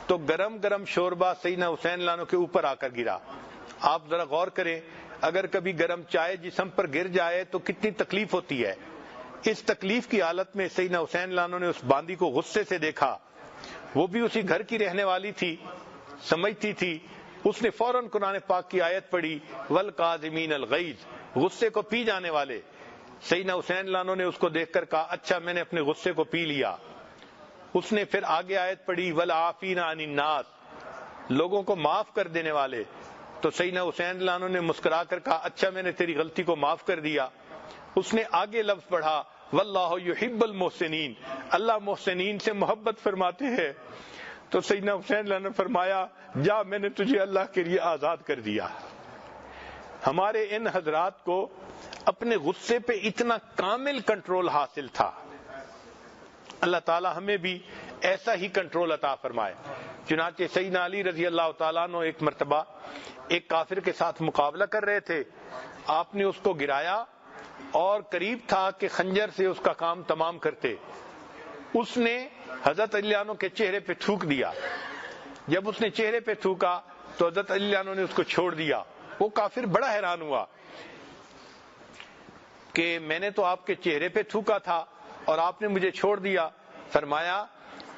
تو گرم گرم شوربہ سیدنا حسین لانو کے اوپر آ کر گرا. آپ ذرا غور کریں, اگر کبھی گرم چائے جسم پر گر جائے تو کتنی تکلیف ہوتی ہے. اس تکلیف کی حالت میں سیدنا حسین لانو نے اس باندی کو غصے سے دیکھا, وہ بھی اسی گھر کی رہنے والی تھی, سمجھتی تھی. اس نے فوراً قرآن پاک کی آیت پڑھی والقاظمین الغیظ, غصے کو پی جانے والے. سیدنا حسین لانو نے اس کو دیکھ کر کہا اچھا میں نے اپنے غصے کو پی لیا. اس نے پھر آگے آیت پڑھی والعافین عن الناس, لوگوں کو معاف کر دینے والے. تو سیدنا حسین لانو نے مسکرا کر کہا اچھا میں نے تیری غلطی کو معاف کر دیا. اس نے آگے لفظ پڑھا واللہ یحب المحسنین, اللہ محسنین سے محبت فرماتے ہیں. تو سیدنا حسین لانو نے فرمایا جا میں نے تجھے اللہ کے لیے آزاد کر دیا. ہمارے ان حضرات کو اپنے غصے پہ اتنا کامل کنٹرول حاصل تھا. اللہ تعالی ہمیں بھی ایسا ہی کنٹرول عطا فرمائے. چنانچہ سیدنا علی رضی اللہ تعالیٰ عنہ ایک مرتبہ ایک کافر کے ساتھ مقابلہ کر رہے تھے, آپ نے اس کو گرایا اور قریب تھا کہ خنجر سے اس کا کام تمام کرتے. اس نے حضرت علی عنہ کے چہرے پہ تھوک دیا. جب اس نے چہرے پہ تھوکا تو حضرت علی عنہ نے اس کو چھوڑ دیا. وہ کافر بڑا حیران ہوا کہ میں نے تو آپ کے چہرے پہ تھوکا تھا اور آپ نے مجھے چھوڑ دیا. فرمایا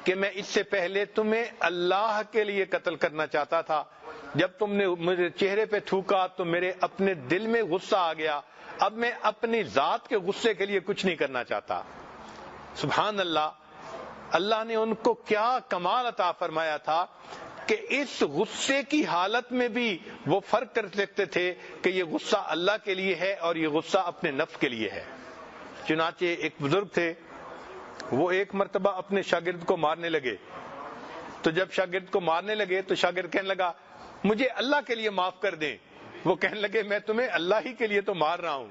کہ میں اس سے پہلے تمہیں اللہ کے لیے قتل کرنا چاہتا تھا, جب تم نے مجھے چہرے پہ تھوکا تو میرے اپنے دل میں غصہ آ گیا, اب میں اپنی ذات کے غصے کے لیے کچھ نہیں کرنا چاہتا. سبحان اللہ, اللہ نے ان کو کیا کمال عطا فرمایا تھا کہ اس غصے کی حالت میں بھی وہ فرق کر سکتے تھے کہ یہ غصہ اللہ کے لیے ہے اور یہ غصہ اپنے نفس کے لیے ہے. چنانچہ ایک بزرگ تھے, وہ ایک مرتبہ اپنے شاگرد کو مارنے لگے. تو جب شاگرد کو مارنے لگے تو شاگرد کہنے لگا مجھے اللہ کے لیے معاف کر دیں. وہ کہنے لگے میں تمہیں اللہ ہی کے لیے تو مار رہا ہوں,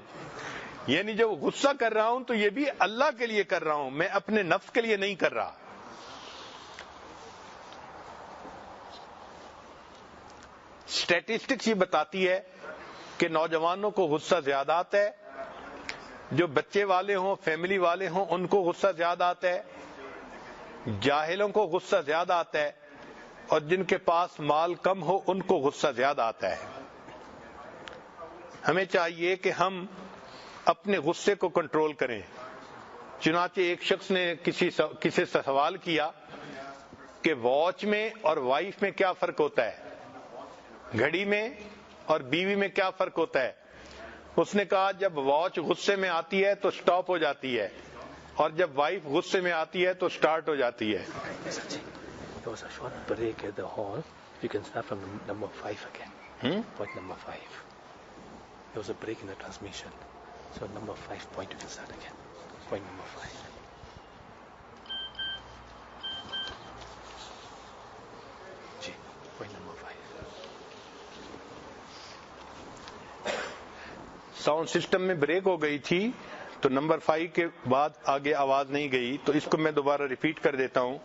یعنی جو غصہ کر رہا ہوں تو یہ بھی اللہ کے لیے کر رہا ہوں, میں اپنے نفس کے لیے نہیں کر رہا. اسٹیٹسٹکس یہ بتاتی ہے کہ نوجوانوں کو غصہ زیادہ آتا ہے، جو بچے والے ہوں، فیملی والے ہوں، ان کو غصہ زیادہ آتا ہے، جاہلوں کو غصہ زیادہ آتا ہے، اور جن کے پاس مال کم ہو ان کو غصہ زیادہ آتا ہے۔ ہمیں چاہیے کہ ہم اپنے غصے کو کنٹرول کریں۔ چنانچہ ایک شخص نے کسی سے سوال کیا کہ واچ میں اور وائف میں کیا فرق ہوتا ہے، گھڑی میں اور بیوی میں کیا فرق ہوتا ہے؟ اس نے کہا جب واچ غصے میں آتی ہے تو سٹاپ ہو جاتی ہے، اور جب وائف غصے میں آتی ہے تو سٹارٹ ہو جاتی ہے۔ There was a short break at the hall. You can start from number 5 again. Point number 5. There was a break in the transmission. So number 5 point you can start again. Point number 5. Ji, point number 5. Sound system میں break ہو گئی تھی تو number 5 کے بعد آگے آواز نہیں گئی، تو اس کو میں دوبارہ ریپیٹ کر دیتا ہوں۔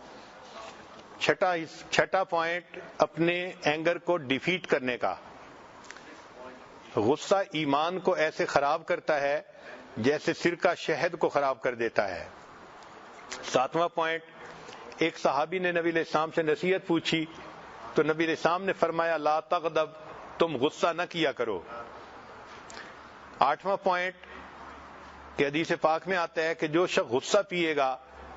چھٹا پوائنٹ اپنے اینگر کو ڈیفیٹ کرنے کا۔ غصہ ایمان کو ایسے خراب کرتا ہے جیسے سرکہ شہد کو خراب کر دیتا ہے۔ 7واں پوائنٹ، ایک صحابی نے نبی علیہ السلام سے نصیحت پوچھی تو نبی علیہ السلام نے فرمایا لا تغضب، تم غصہ نہ کیا کرو۔ 8واں پوائنٹ کہ حدیث پاک میں آتا ہے کہ جو شخص غصہ پیے گا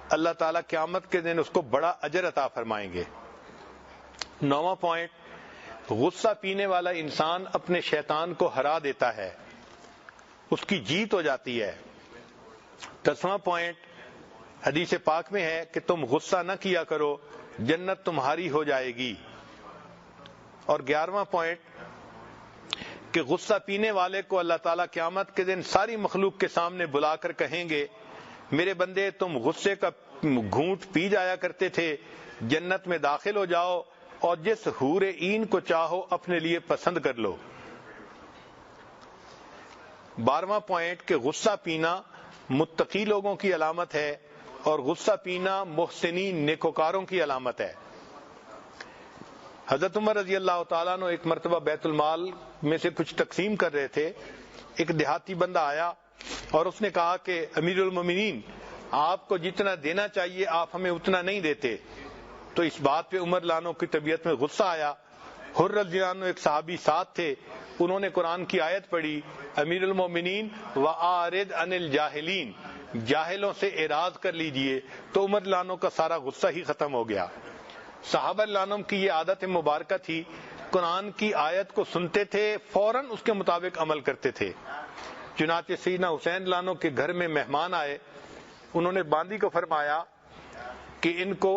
اللہ تعالیٰ قیامت کے دن اس کو بڑا اجر عطا فرمائیں گے۔ 9واں پوائنٹ، غصہ پینے والا انسان اپنے شیطان کو ہرا دیتا ہے، اس کی جیت ہو جاتی ہے۔ 10واں پوائنٹ حدیث پاک میں ہے کہ تم غصہ نہ کیا کرو، جنت تمہاری ہو جائے گی۔ اور 11واں پوائنٹ کہ غصہ پینے والے کو اللہ تعالیٰ قیامت کے دن ساری مخلوق کے سامنے بلا کر کہیں گے میرے بندے تم غصے کا گھونٹ پی جایا کرتے تھے، جنت میں داخل ہو جاؤ اور جس حور عین کو چاہو اپنے لیے پسند کر لو۔ 12واں پوائنٹ کہ غصہ پینا متقی لوگوں کی علامت ہے اور غصہ پینا محسنین نیکوکاروں کی علامت ہے۔ حضرت عمر رضی اللہ تعالیٰ عنہ ایک مرتبہ بیت المال میں سے کچھ تقسیم کر رہے تھے، ایک دیہاتی بندہ آیا اور اس نے کہا کہ امیر المومنین آپ کو جتنا دینا چاہیے آپ ہمیں اتنا نہیں دیتے۔ تو اس بات پہ عمر لانو کی طبیعت میں غصہ آیا۔ حر رضی اللہ عنہ ایک صحابی ساتھ تھے، انہوں نے قرآن کی آیت پڑھی امیر المومنین وَآرِدْ عَنِ الْجَاهِلِينَ، جاہلوں سے اعراض کر لیجئے، تو عمر لانو کا سارا غصہ ہی ختم ہو گیا۔ صحابہ لانم کی یہ عادت مبارکہ تھی، قرآن کی آیت کو سنتے تھے فوراً اس کے مطابق عمل کرتے تھے۔ چنانچہ سیدنا حسین لانو کے گھر میں مہمان آئے، انہوں نے باندی کو فرمایا کہ ان کو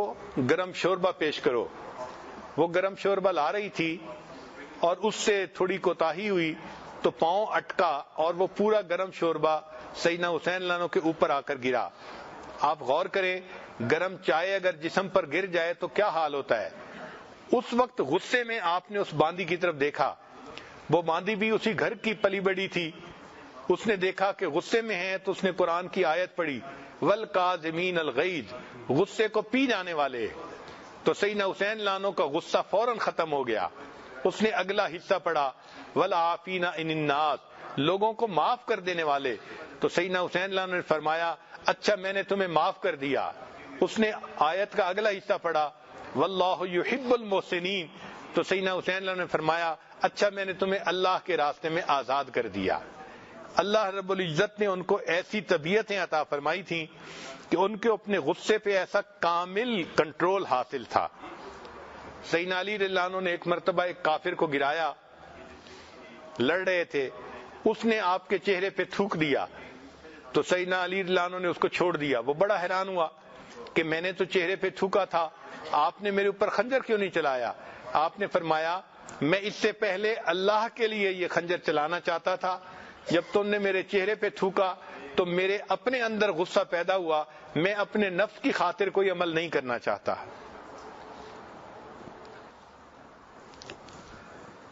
گرم شوربہ پیش کرو۔ وہ گرم شوربہ لا رہی تھی اور اس سے تھوڑی کوتاہی ہوئی تو پاؤں اٹکا اور وہ پورا گرم شوربہ سیدنا حسین لانو کے اوپر آ کر گرا۔ آپ غور کریں، گرم چائے اگر جسم پر گر جائے تو کیا حال ہوتا ہے۔ اس وقت غصے میں آپ نے اس باندی کی طرف دیکھا، وہ باندی بھی اسی گھر کی پلی بڑی تھی، اس نے دیکھا کہ غصے میں ہے تو اس نے قرآن کی آیت پڑھی وَالْقَاظِمِينَ الْغَيْظَ، غصے کو پی جانے والے۔ تو سیدنا حسین لانو کا غصہ فوراً ختم ہو گیا۔ اس نے اگلا حصہ پڑھا وَالْعَافِينَ عَنِ النَّاسِ، لوگوں کو معاف کر دینے والے۔ تو سیدنا حسین لانو نے فرمایا اچھا میں نے تمہیں معاف کر دیا۔ اس نے آیت کا اگلا حصہ پڑھا وَاللَّهُ يُحِبُّ الْمُحْسِنِينَ، تو سیدنا حسین لانو نے فرمایا اچھا میں نے تمہیں اللہ کے راستے میں آزاد کر دیا۔ اللہ رب العزت نے ان کو ایسی طبیعتیں عطا فرمائی تھیں کہ ان کے اپنے غصے پہ ایسا کامل کنٹرول حاصل تھا۔ سیدنا علی رضی اللہ عنہ نے ایک مرتبہ ایک کافر کو گرایا، لڑ رہے تھے، اس نے آپ کے چہرے پہ تھوک دیا تو سیدنا علی رضی اللہ عنہ نے اس کو چھوڑ دیا۔ وہ بڑا حیران ہوا کہ میں نے تو چہرے پہ تھوکا تھا، آپ نے میرے اوپر خنجر کیوں نہیں چلایا؟ آپ نے فرمایا میں اس سے پہلے اللہ کے لیے یہ خنجر چلانا چاہتا تھا، جب تم نے میرے چہرے پہ تھوکا تو میرے اپنے اندر غصہ پیدا ہوا، میں اپنے نفس کی خاطر کوئی عمل نہیں کرنا چاہتا۔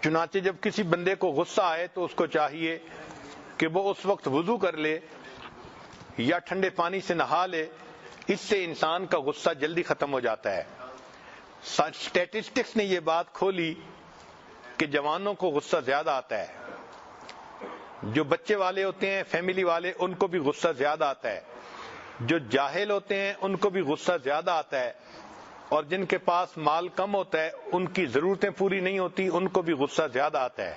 چنانچہ جب کسی بندے کو غصہ آئے تو اس کو چاہیے کہ وہ اس وقت وضو کر لے یا ٹھنڈے پانی سے نہا لے، اس سے انسان کا غصہ جلدی ختم ہو جاتا ہے۔ اسٹیٹسٹکس نے یہ بات کھولی کہ جوانوں کو غصہ زیادہ آتا ہے، جو بچے والے ہوتے ہیں فیملی والے ان کو بھی غصہ زیادہ آتا ہے، جو جاہل ہوتے ہیں ان کو بھی غصہ زیادہ آتا ہے، اور جن کے پاس مال کم ہوتا ہے ان کی ضرورتیں پوری نہیں ہوتی ان کو بھی غصہ زیادہ آتا ہے۔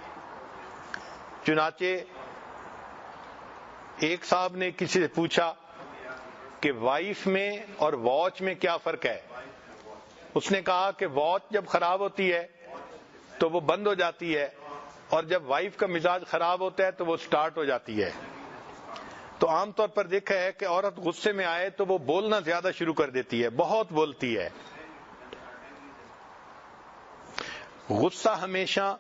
چنانچہ ایک صاحب نے کسی سے پوچھا کہ وائف میں اور واچ میں کیا فرق ہے؟ اس نے کہا کہ واچ جب خراب ہوتی ہے تو وہ بند ہو جاتی ہے، اور جب وائف کا مزاج خراب ہوتا ہے تو وہ سٹارٹ ہو جاتی ہے۔ تو عام طور پر دیکھا ہے کہ عورت غصے میں آئے تو وہ بولنا زیادہ شروع کر دیتی ہے، بہت بولتی ہے۔ غصہ ہمیشہ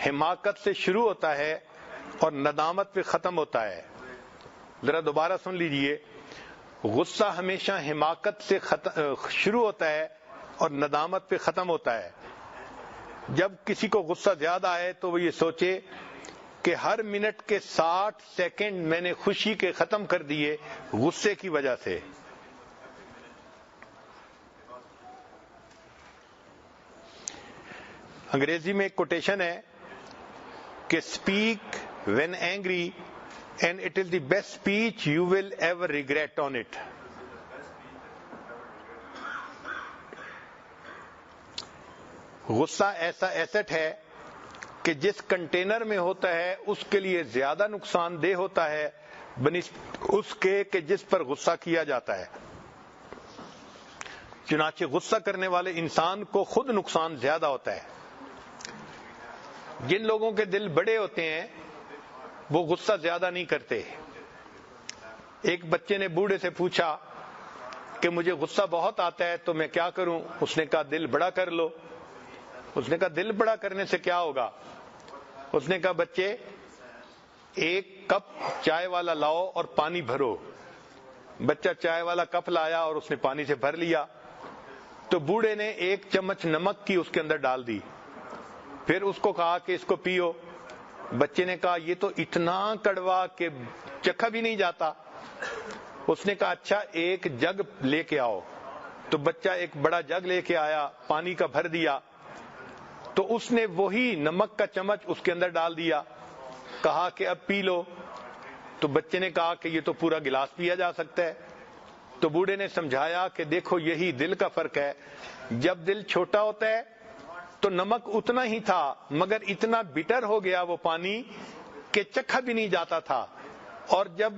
حماقت سے شروع ہوتا ہے اور ندامت پہ ختم ہوتا ہے۔ ذرا دوبارہ سن لیجئے، غصہ ہمیشہ حماقت سے شروع ہوتا ہے اور ندامت پہ ختم ہوتا ہے۔ جب کسی کو غصہ زیادہ آئے تو وہ یہ سوچے کہ ہر منٹ کے 60 سیکنڈ میں نے خوشی کے ختم کر دیے غصے کی وجہ سے۔ انگریزی میں ایک کوٹیشن ہے کہ speak when angry and it is the best speech you will ever regret on it. غصہ ایسا ایسٹ ہے کہ جس کنٹینر میں ہوتا ہے اس کے لیے زیادہ نقصان دہ ہوتا ہے بنسبت اس کے کہ جس پر غصہ کیا جاتا ہے۔ چنانچہ غصہ کرنے والے انسان کو خود نقصان زیادہ ہوتا ہے۔ جن لوگوں کے دل بڑے ہوتے ہیں وہ غصہ زیادہ نہیں کرتے۔ ایک بچے نے بوڑھے سے پوچھا کہ مجھے غصہ بہت آتا ہے تو میں کیا کروں؟ اس نے کہا دل بڑا کر لو۔ اس نے کہا دل بڑا کرنے سے کیا ہوگا؟ اس نے کہا بچے ایک کپ چائے والا لاؤ اور پانی بھرو۔ بچہ چائے والا کپ لایا اور اس نے پانی سے بھر لیا، تو بوڑھے نے 1 چمچ نمک کی اس کے اندر ڈال دی، پھر اس کو کہا کہ اس کو پیو۔ بچے نے کہا یہ تو اتنا کڑوا کہ چکھا بھی نہیں جاتا۔ اس نے کہا اچھا ایک جگ لے کے آؤ۔ تو بچہ ایک بڑا جگ لے کے آیا، پانی کا بھر دیا، تو اس نے وہی نمک کا چمچ اس کے اندر ڈال دیا، کہا کہ اب پی لو۔ تو بچے نے کہا کہ یہ تو پورا گلاس پیا جا سکتا ہے۔ تو بوڑھے نے سمجھایا کہ دیکھو یہی دل کا فرق ہے، جب دل چھوٹا ہوتا ہے تو نمک اتنا ہی تھا مگر اتنا بٹر ہو گیا وہ پانی کہ چکھا بھی نہیں جاتا تھا، اور جب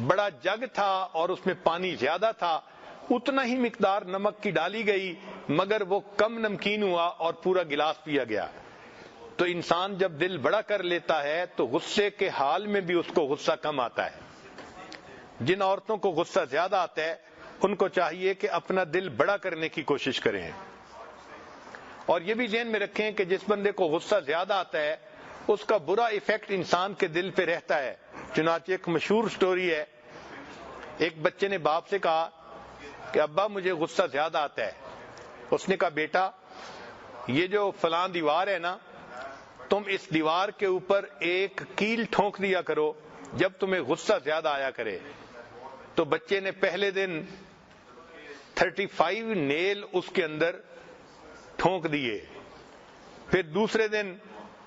بڑا جگ تھا اور اس میں پانی زیادہ تھا اتنا ہی مقدار نمک کی ڈالی گئی مگر وہ کم نمکین ہوا اور پورا گلاس پیا گیا۔ تو انسان جب دل بڑا کر لیتا ہے تو غصے کے حال میں بھی اس کو غصہ کم آتا ہے۔ جن عورتوں کو غصہ زیادہ آتا ہے ان کو چاہیے کہ اپنا دل بڑا کرنے کی کوشش کریں، اور یہ بھی ذہن میں رکھیں کہ جس بندے کو غصہ زیادہ آتا ہے اس کا برا ایفیکٹ انسان کے دل پہ رہتا ہے۔ چنانچہ ایک مشہور سٹوری ہے، ایک بچے نے باپ سے کہا کہ ابا مجھے غصہ زیادہ آتا ہے۔ اس نے کہا بیٹا یہ جو فلاں دیوار ہے نا، تم اس دیوار کے اوپر ایک کیل ٹھونک دیا کرو جب تمہیں غصہ زیادہ آیا کرے۔ تو بچے نے پہلے دن 35 نیل اس کے اندر ٹھونک دیے، پھر دوسرے دن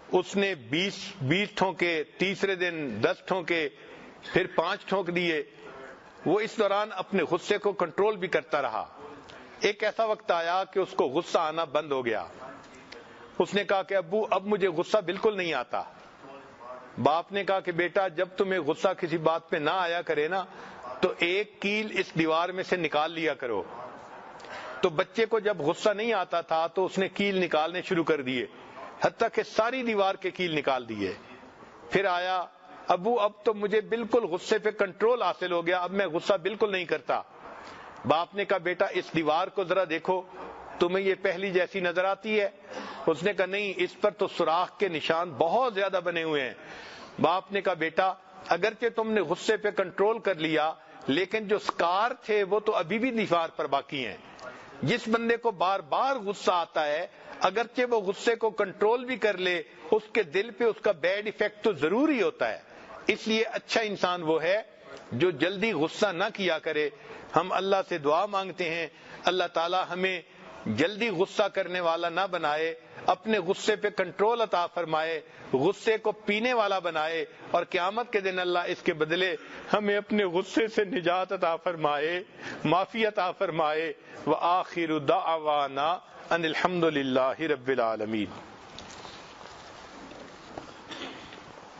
اس نے 20 ٹھونکے، تیسرے دن 10 ٹھونکے، پھر 5 ٹھونک دیے۔ وہ اس دوران اپنے غصے کو کنٹرول بھی کرتا رہا۔ ایک ایسا وقت آیا کہ اس کو غصہ آنا بند ہو گیا۔ اس نے کہا کہ ابو اب مجھے غصہ بالکل نہیں آتا۔ باپ نے کہا کہ بیٹا جب تمہیں غصہ کسی بات پہ نہ آیا کرے نا تو ایک کیل اس دیوار میں سے نکال لیا کرو۔ تو بچے کو جب غصہ نہیں آتا تھا تو اس نے کیل نکالنے شروع کر دیے، حتیٰ کہ ساری دیوار کے کیل نکال دیے۔ پھر آیا ابو اب تو مجھے بالکل غصے پہ کنٹرول حاصل ہو گیا، اب میں غصہ بالکل نہیں کرتا۔ باپ نے کہا بیٹا اس دیوار کو ذرا دیکھو، تمہیں یہ پہلی جیسی نظر آتی ہے؟ اس نے کہا نہیں، اس پر تو سوراخ کے نشان بہت زیادہ بنے ہوئے ہیں۔ باپ نے کہا بیٹا اگرچہ تم نے غصے پہ کنٹرول کر لیا لیکن جو سکار تھے وہ تو ابھی بھی دیوار پر باقی ہیں۔ جس بندے کو بار بار غصہ آتا ہے اگرچہ وہ غصے کو کنٹرول بھی کر لے اس کے دل پہ اس کا بیڈ ایفیکٹ تو ضرور ہی ہوتا ہے۔ اس لیے اچھا انسان وہ ہے جو جلدی غصہ نہ کیا کرے۔ ہم اللہ سے دعا مانگتے ہیں اللہ تعالی ہمیں جلدی غصہ کرنے والا نہ بنائے، اپنے غصے پہ کنٹرول عطا فرمائے، غصے کو پینے والا بنائے، اور قیامت کے دن اللہ اس کے بدلے ہمیں اپنے غصے سے نجات عطا فرمائے، معافی عطا فرمائے۔ وآخر دعوانا ان الحمد للہ رب العالمین۔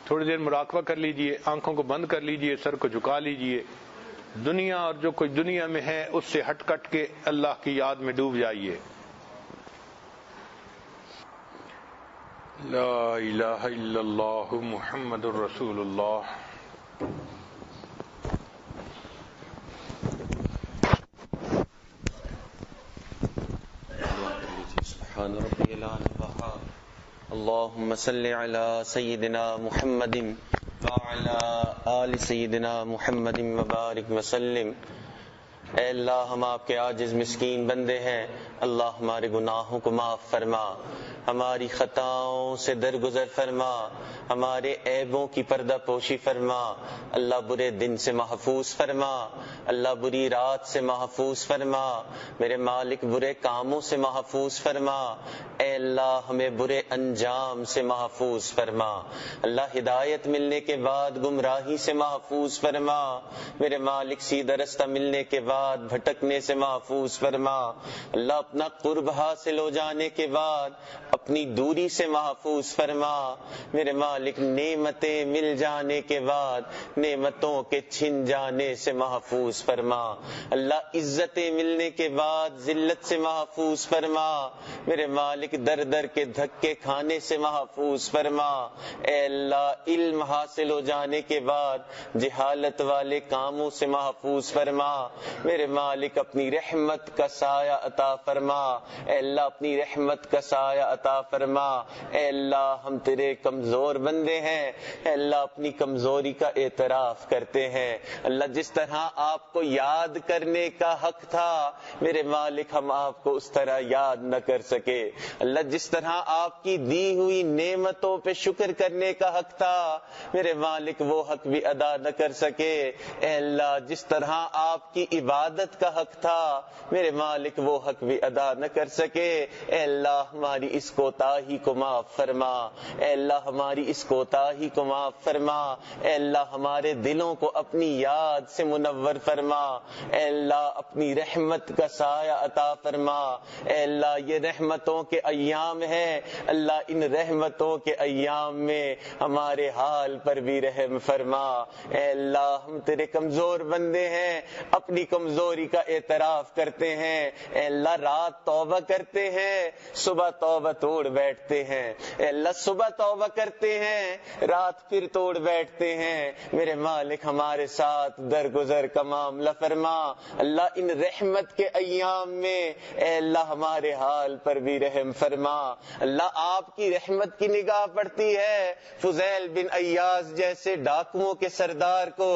تھوڑی دیر مراقبہ کر لیجئے، آنکھوں کو بند کر لیجئے، سر کو جھکا لیجئے، دنیا اور جو کچھ دنیا میں ہے اس سے ہٹ کٹ کے اللہ کی یاد میں ڈوب جائیے۔ لا الہ الا اللہ محمد الرسول اللہ۔ سبحان ربی العظیم۔ اللہم صلی علی سیدنا محمد وعلی آل سیدنا محمد وبارک وسلم۔ اے اللہ، ہم آپ کے عاجز مسکین بندے ہیں، اللہ ہمارے گناہوں کو معاف فرما، ہماری خطاؤں سے درگزر فرما، ہمارے عیبوں کی پردہ پوشی فرما، اللہ برے دن سے محفوظ فرما، اللہ بری رات سے محفوظ فرما، میرے مالک برے کاموں سے محفوظ فرما، اے اللہ ہمیں برے انجام سے محفوظ فرما، اللہ ہدایت ملنے کے بعد گمراہی سے محفوظ فرما، میرے مالک سیدھا رستہ ملنے کے بعد بھٹکنے سے محفوظ فرما، اللہ اپنا قرب حاصل ہو جانے کے بعد اپنی دوری سے محفوظ فرما، میرے مالک نعمتیں مل جانے کے بعد نعمتوں کے چھن جانے سے محفوظ فرما، اللہ عزتیں ملنے کے بعد ذلت سے محفوظ فرما، میرے مالک در در کے دھکے کھانے سے محفوظ فرما، اے اللہ علم حاصل ہو جانے کے بعد جہالت والے کاموں سے محفوظ فرما، میرے مالک اپنی رحمت کا سایہ عطا فرما، اے اللہ اپنی رحمت کا سایہ عطا فرما، اے اللہ ہم تیرے کمزور بندے ہیں، اے اللہ اپنی کمزوری کا اعتراف کرتے ہیں، اللہ جس طرح آپ کو یاد کرنے کا حق تھا میرے مالک ہم آپ کو اس طرح یاد نہ کر سکے، اللہ جس طرح آپ کی دی ہوئی نعمتوں پہ شکر کرنے کا حق تھا میرے مالک وہ حق بھی ادا نہ کر سکے، اے اللہ جس طرح آپ کی عبادت کا حق تھا میرے مالک وہ حق بھی ادا نہ کر سکے، اے اللہ ہماری اس کوتاہی کو معاف فرما، اے اللہ ہماری اس کوتاہی کو معاف فرما، اے اللہ ہمارے دلوں کو اپنی یاد سے منور فرما، اے اللہ اپنی رحمت کا سایہ عطا فرما، اے اللہ یہ رحمتوں کے ایام ہیں، اللہ ان رحمتوں کے ایام میں ہمارے حال پر بھی رحم فرما، اے اللہ ہم تیرے کمزور بندے ہیں، اپنی کمزوری کا اعتراف کرتے ہیں، اے اللہ رات توبہ کرتے ہیں، صبح توبہ توڑ بیٹھتے ہیں، اے اللہ صبح توبہ کرتے ہیں، رات پھر توڑ بیٹھتے ہیں، میرے مالک ہمارے ساتھ درگزر کا معاملہ فرما، اللہ ان رحمت کے ایام میں اے اللہ ہمارے حال پر بھی رحم فرما، اللہ آپ کی رحمت کی نگاہ پڑتی ہے، فضیل بن ایاز جیسے ڈاکوؤں کے سردار کو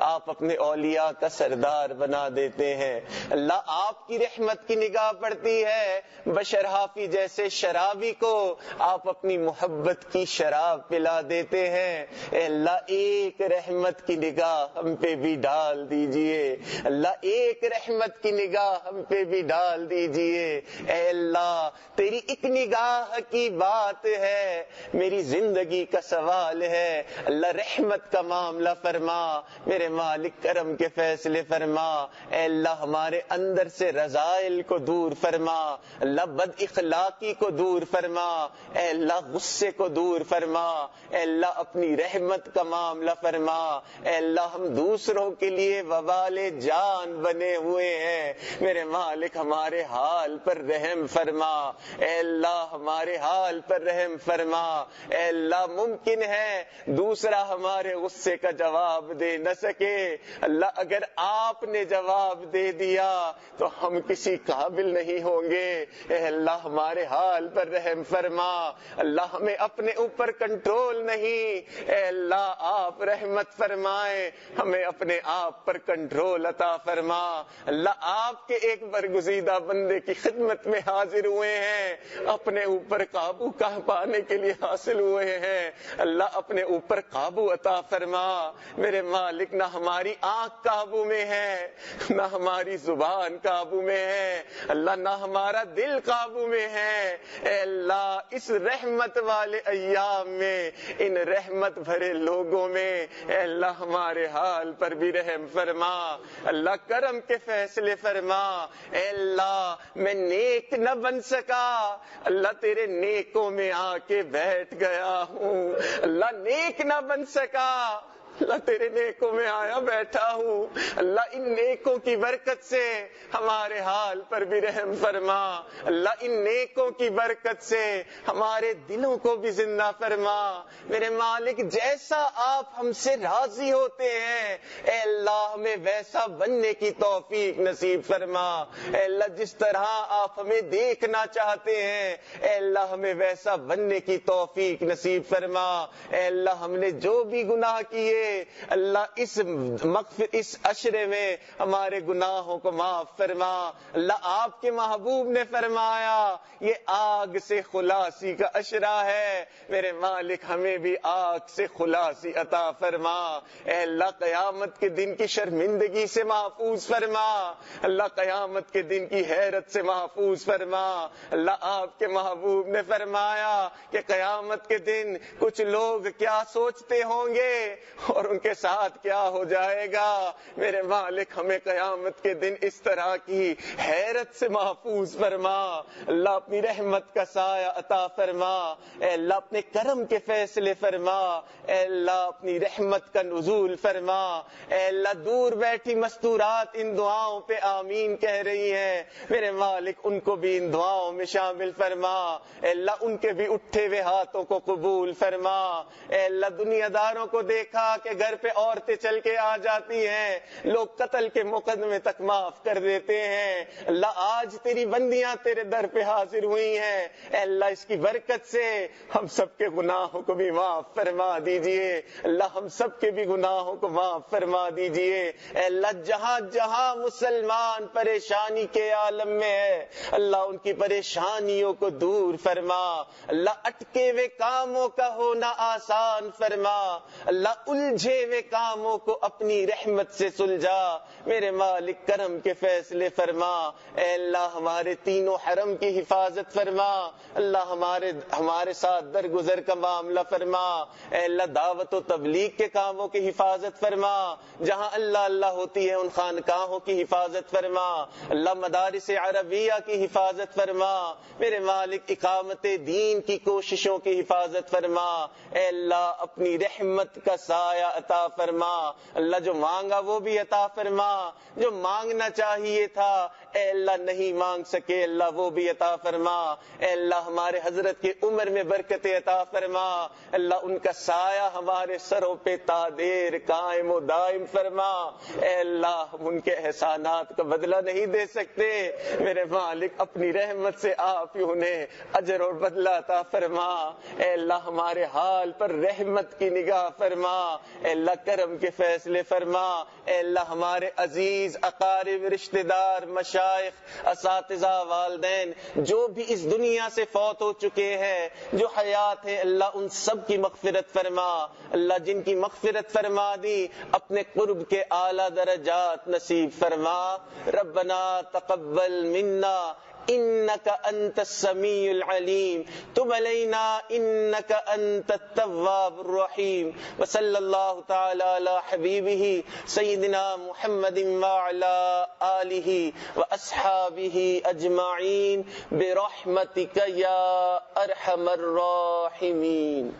آپ اپنے اولیاء کا سردار بنا دیتے ہیں، اللہ آپ کی رحمت کی نگاہ پڑتی ہے، بشر حافی جیسے شرابی کو آپ اپنی محبت کی شراب پلا دیتے ہیں، اے اللہ ایک رحمت کی نگاہ ہم پہ بھی ڈال دیجئے، اللہ ایک رحمت کی نگاہ ہم پہ بھی ڈال دیجئے، اے اللہ تیری ایک نگاہ کی بات ہے، میری زندگی کا سوال ہے، اللہ رحمت کا معاملہ فرما، میرے مالک کرم کے فیصلے فرما، اے اللہ ہمارے اندر سے رذائل کو دور فرما، اللہ بد اخلاقی کو دور فرما، اے اللہ غصے کو دور فرما، اے اللہ اپنی رحمت کا معاملہ فرما، اے اللہ ہم دوسروں کے لیے وبال جان بنے ہوئے ہیں، میرے مالک ہمارے حال پر رحم فرما، اے اللہ ہمارے حال پر رحم فرما، اے اللہ ممکن ہے دوسرا ہمارے غصے کا جواب دے نہ سکے، اللہ اگر آپ نے جواب دے دیا تو ہم کسی قابل نہیں ہوں گے، اے اللہ ہمارے حال پر رحم فرما. اللہ ہمیں اپنے اوپر کنٹرول نہیں، اے اللہ آپ رحمت فرمائیں، ہمیں اپنے آپ پر کنٹرول عطا فرما. اللہ آپ کے ایک برگزیدہ بندے کی خدمت میں حاضر ہوئے ہیں، اپنے اوپر قابو پانے کے لیے حاصل ہوئے ہیں. اللہ اپنے اوپر قابو عطا فرما. میرے مالک نہ ہماری آنکھ قابو میں ہے، نہ ہماری زبان قابو میں ہے، اللہ نہ ہمارا دل قابو میں ہے. اے اللہ اس رحمت والے ایام میں، ان رحمت بھرے لوگوں میں، اے اللہ ہمارے حال پر بھی رحم فرما. اللہ کرم کے فیصلے فرما. اے اللہ میں نیک نہ بن سکا، اللہ تیرے نیکوں میں آ کے بیٹھ گیا ہوں. اللہ نیک نہ بن سکا، اللہ تیرے نیکوں میں آیا بیٹھا ہوں. اللہ ان نیکوں کی برکت سے ہمارے حال پر بھی رحم فرما. اللہ ان نیکوں کی برکت سے ہمارے دلوں کو بھی زندہ فرما. میرے مالک جیسا آپ ہم سے راضی ہوتے ہیں، اے اللہ ہمیں ویسا بننے کی توفیق نصیب فرما. اے اللہ جس طرح آپ ہمیں دیکھنا چاہتے ہیں، اے اللہ ہمیں ویسا بننے کی توفیق نصیب فرما. اے اللہ ہم نے جو بھی گناہ کیے، اللہ اس عشرے میں ہمارے گناہوں کو معاف فرما. اللہ آپ کے محبوب نے فرمایا یہ آگ سے خلاصی کا عشرہ ہے. میرے مالک ہمیں بھی آگ سے خلاصی عطا فرما. اے اللہ قیامت کے دن کی شرمندگی سے محفوظ فرما. اللہ قیامت کے دن کی حیرت سے محفوظ فرما. اللہ آپ کے محبوب نے فرمایا کہ قیامت کے دن کچھ لوگ کیا سوچتے ہوں گے اور ان کے ساتھ کیا ہو جائے گا. میرے مالک ہمیں قیامت کے دن اس طرح کی حیرت سے محفوظ فرما. اللہ اپنی رحمت کا سایہ عطا فرما. اے اللہ اپنے کرم کے فیصلے فرما. اے اللہ اپنی رحمت کا نزول فرما. اے اللہ دور بیٹھی مستورات ان دعاؤں پہ آمین کہہ رہی ہیں، میرے مالک ان کو بھی ان دعاؤں میں شامل فرما. اے اللہ ان کے بھی اٹھے ہوئے ہاتھوں کو قبول فرما. اے اللہ دنیا داروں کو دیکھا کہ گھر پہ عورتیں چل کے آ جاتی ہیں، لوگ قتل کے مقدمے تک معاف کر دیتے ہیں. اللہ آج تیری بندیاں تیرے در پہ حاضر ہوئی ہیں، اے اللہ اس کی برکت سے ہم سب کے گناہوں کو بھی معاف فرما دیجئے. اللہ ہم سب کے بھی گناہوں کو معاف فرما دیجئے. اے اللہ جہاں جہاں مسلمان پریشانی کے عالم میں ہے، اللہ ان کی پریشانیوں کو دور فرما. اللہ اٹکے ہوئے کاموں کا ہونا آسان فرما. اللہ الجھے ہوئے کاموں کو اپنی رحمت سے سلجھا. میرے مالک کرم کے فیصلے فرما. اے اللہ ہمارے تینوں حرم کی حفاظت فرما. اللہ ہمارے ساتھ درگزر کا معاملہ فرما. اے اللہ دعوت و تبلیغ کے کاموں کی حفاظت فرما. جہاں اللہ اللہ ہوتی ہے ان خانقاہوں کی حفاظت فرما. اللہ مدارس عربیہ کی حفاظت فرما. میرے مالک اقامت دین کی کوششوں کی حفاظت فرما. اے اللہ اپنی رحمت کا سایہ عطا فرما. اللہ جو مانگا وہ بھی عطا فرما، جو مانگنا چاہیے تھا اے اللہ نہیں مانگ سکے اللہ وہ بھی عطا فرما. اے اللہ ہمارے حضرت کی عمر میں برکت عطا فرما. اللہ ان کا سایہ ہمارے سروں پہ تا دیر قائم و دائم فرما. اے اللہ ہم ان کے احسانات کا بدلہ نہیں دے سکتے، میرے مالک اپنی رحمت سے آپ ہی انہیں اجر اور بدلہ عطا فرما. اے اللہ ہمارے حال پر رحمت کی نگاہ فرما. اے اللہ کرم کے فیصلے فرما. اے اللہ ہمارے عزیز اقارب رشتہ دار مشائخ اساتذہ والدین جو بھی اس دنیا سے فوت ہو چکے ہیں، جو حیات ہیں، اللہ ان سب کی مغفرت فرما. اللہ جن کی مغفرت فرما دی اپنے قرب کے اعلیٰ درجات نصیب فرما. ربنا تقبل منا انك انت السميع العليم تب علينا انك انت التواب الرحيم. وصلى الله تعالى على حبيبه سيدنا محمد وعلى آله واصحابه اجمعين برحمتك يا ارحم الراحمين.